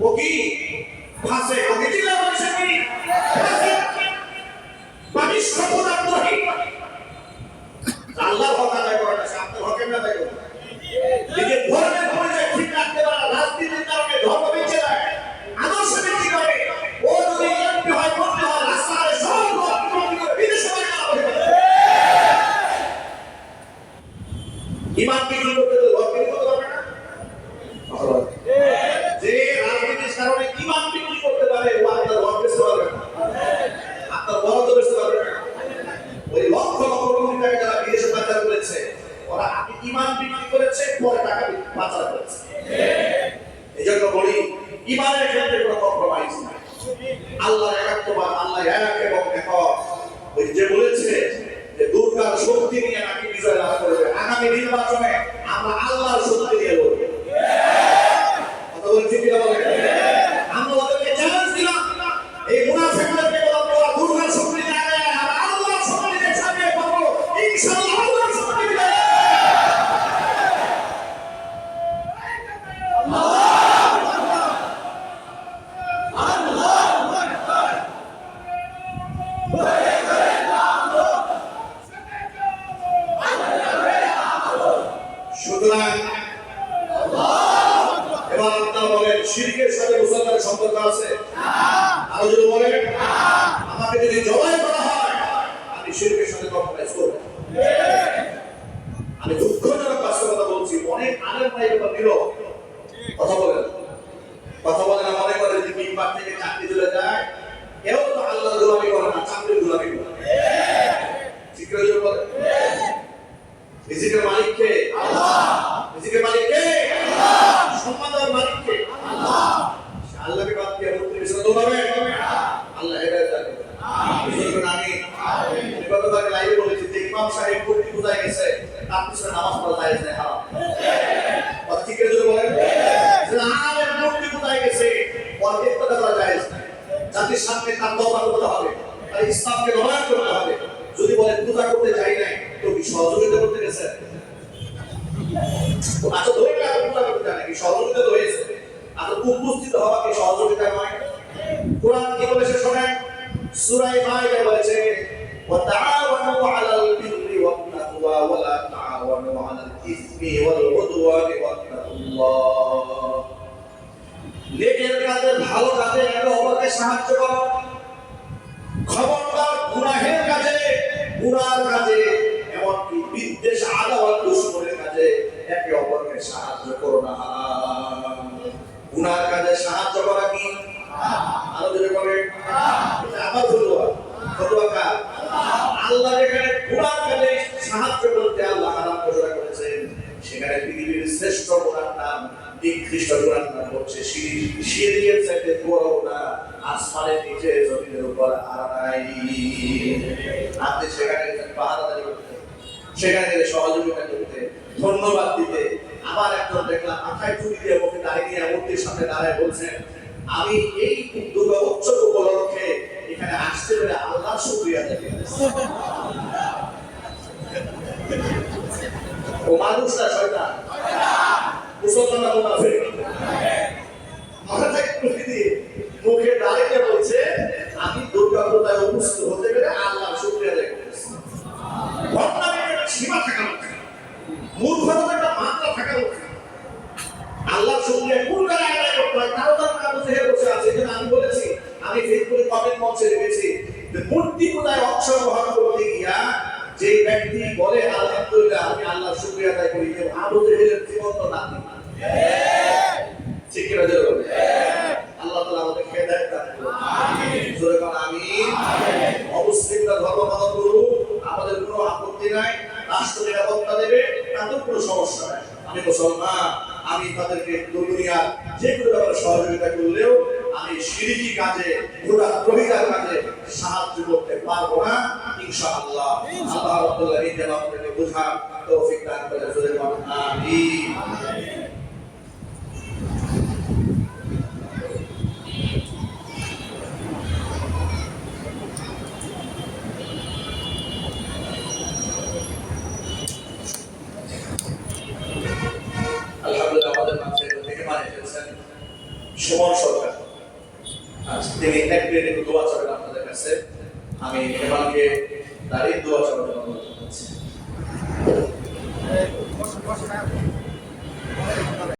ও কি ফাসিক? ও কি জিলা বলছে কি? ফাসিক পানিশ খবরদারি। আল্লাহর হক আদায় করে না, আপনার হক কেমন আদায় করবে? নিজের ধর্মের পরিচয় ঠিক রাখতে পারা, রাজনীতির কারণে ধর্ম বেঁচে যায়, আদর্শ বিক্রি করে, ও যদি এমপি হয়, মন্ত্রী হয়, রাস্তায় সব বিক্রি করে বিদেশে বাড়ি করা হবে। ইমান বিক্রি করতে তো ধর্ম বিক্রি করতে পারবে না। যে রাজনীতির কারণে ইমান বিক্রি করতে পারে, ও আপনার ধর্ম বেচতে পারবে না, আপনার বরাদ্দ বেচতে পারবে না। ওই লক্ষ লক্ষ কোটি টাকা যারা বিদেশে পাচার করেছে, ওরা আগে ইমান বিক্রি করেছে, পরে টাকা পাচার করেছে। এই জন্য বলি, ইমানের ক্ষেত্রে কোনো কম্প্রোমাইজ নাই। আল্লাহর একাত্মবাদ, আল্লাহ এক এবং একক। ওই যে বলেছে যে দুর্গার শক্তি নিয়ে নাকি বিজয় লাভ করবে, আগামী নির্বাচনে আমরা আল্লাহর শক্তি নিয়ে লড়ব। কথা বলছি কি বলে? আমরা ওদেরকে চ্যালেঞ্জ দিলাম, এই মুনাফিকদেরকে বললাম, তোরা দুর্গার শক্তি নিয়ে আগে আমরা আল্লাহর শক্তি নিয়ে ছাপিয়ে পড়বো, ইনশাআল্লাহ আল্লাহর শক্তি নিয়ে। সুতরাং এবার আপনারা বলেন শিরকের সাথে মুসলমানের সম্পর্ক আছে? আরো যদি বলেন আমাকে যদি জবাই করা হয় আমি শিরকের সাথে কম্প্রোমাইজ করব। আমি দুঃখজনক বাস্তবতা বলছি, অনেক আলেম ভাই এবার নীরব, কথা বলেন না, মনে করে যে মিম্বার থেকে চাকরি চলে যায়, এও তো আল্লাহর গোলামি করে না, চাকরির গোলামি করে। ঠিক করে বলেন রিজিকের মালিক কে? আল্লাহ। রিজিকের মালিক কে? আল্লাহ। সম্মানের মালিক কে? আল্লাহ। আল্লাহকে বাদ দিয়ে মূর্তির পিছনে দৌড়াবেন, আল্লাহ হেদায়েত দান করবেন। আমিন। আমি গতকাল লাইভে বলেছি যে ইমাম সাহেব মূর্তি পূজায় গেছে, তার পিছনে নামাজ পড়া জায়েজ নেই, হারাম। কথা ঠিক করে বলেন যে আলেম মূর্তি পূজায় গেছে, ওর ইবাদত করা জায়েজ নাই। জাতির সামনে তার তওবা করতে হবে, আর ইসলামকে নবায়ন করতে হবে। যদি বলেন পূজা করতে যাই নাই, তো কি সহযোগিতা করতে গেছে? আচ্ছা ধরে না পূজা করতে জানে কি সহযোগিতা তো হয়েছে, আচ্ছা উপস্থিত হওয়া কি সহযোগিতা নয়? কোরআন কি বলেছে শোনেন, সূরা মাইদা বলেছে ওয়াতাআওয়ানু আলাল বিররি ওয়াত তাকওয়া ওয়া লা তাআওয়ানু আলাল ইসমি ওয়াল উদওয়ানি ওয়াত্তাকুল্লাহ। নেকের কাজে, ভালো কাজে একে অপরকে সাহায্য করো, খবরদার গুনাহের কাজে, গুনার কাজে, এমনকি বিদ্বেষ, আদাওয়াত, দুশমনের কাজে একে অপরকে সাহায্য করো না। গুনার কাজে সাহায্য করা কি? আরো যদি বলে আমার ফতোয়া কার? আল্লাহ যেখানে গুনার কাজে সাহায্য করতে আল্লাহ হারাম ঘোষণা করেছেন, সেখানে পৃথিবীর শ্রেষ্ঠ গুনার নাম, নিকৃষ্ট গুনার নাম হচ্ছে শিরক। শিরকের চাইতে বড় গুনাহ আসমানের নিচে জমিনের উপর আর নাই। আপনি সেখানে পাহারাদারি করতে, সেখানে সহযোগিতা করতে, ধন্যবাদ দিতে। আবার একজন দেখলাম মাথায় টুপি দিয়ে মুখে দাঁড়িয়ে নিয়ে মূর্তির সামনে দাঁড়ায় বলছেন আমি এই দুর্গা উৎসব উপলক্ষে এখানে আসতে পেরে আল্লাহর শুকরিয়া আদায় করতেছি। ও মানুষটা শয়তান, মুসলমানরা মুনাফিক। মাথায় টুপি দিয়ে মুখে দাঁড়িয়ে বলছে আমি দুর্গা পূজায় উপস্থিত হতে পেরে আল্লাহর শুকরিয়া আদায় করতেছি। সীমা থাকা উচিত, মূর্খতার একটা মাত্রা থাকা উচিত। আল্লাহর শুকরিয়া কোন জায়গায় আদায় করতে হয় তাও তার কাজ হয়ে বসে আছে। যেটা আমি বলেছি, আমি ফেসবুকে কমেন্ট বক্সে লিখেছি যে মূর্তি পূজায় অংশগ্রহণ করতে গিয়া যে ব্যক্তি বলে আলহামদুলিল্লাহ আমি আল্লাহর শুকরিয়া আদায় করি, যে আবু জেহেলের জীবন তো নাতি। ঠিক কিনা জোরে বলেন? আল্লাহ তাআলা আমাদের হেদায়েত দান করুন। আমিন। জোরে বলেন আমিন। অমুসলিমরা ধর্ম পালন করুক, আমাদের কোনো আপত্তি নাই। রাষ্ট্র নিরাপত্তা দেবে, তাদের কোনো সমস্যা নাই। আমি মুসলমান, আমি তাদেরকে দুনিয়ার যে কোনো ব্যাপারে সহযোগিতা করলেও আমি শিরকি কাজে, গুনাহগার কাজে সাহায্য করতে পারবো না ইনশাআল্লাহ। আল্লাহ রাব্বুল আলামিন যেন আমাদেরকে বোঝার তৌফিক দান করেন। জোরে বলেন আমিন। সুমন সরকার, তিনি এক মিনিট একটু দোয়া চাবেন আপনাদের কাছে। আমি এমানকে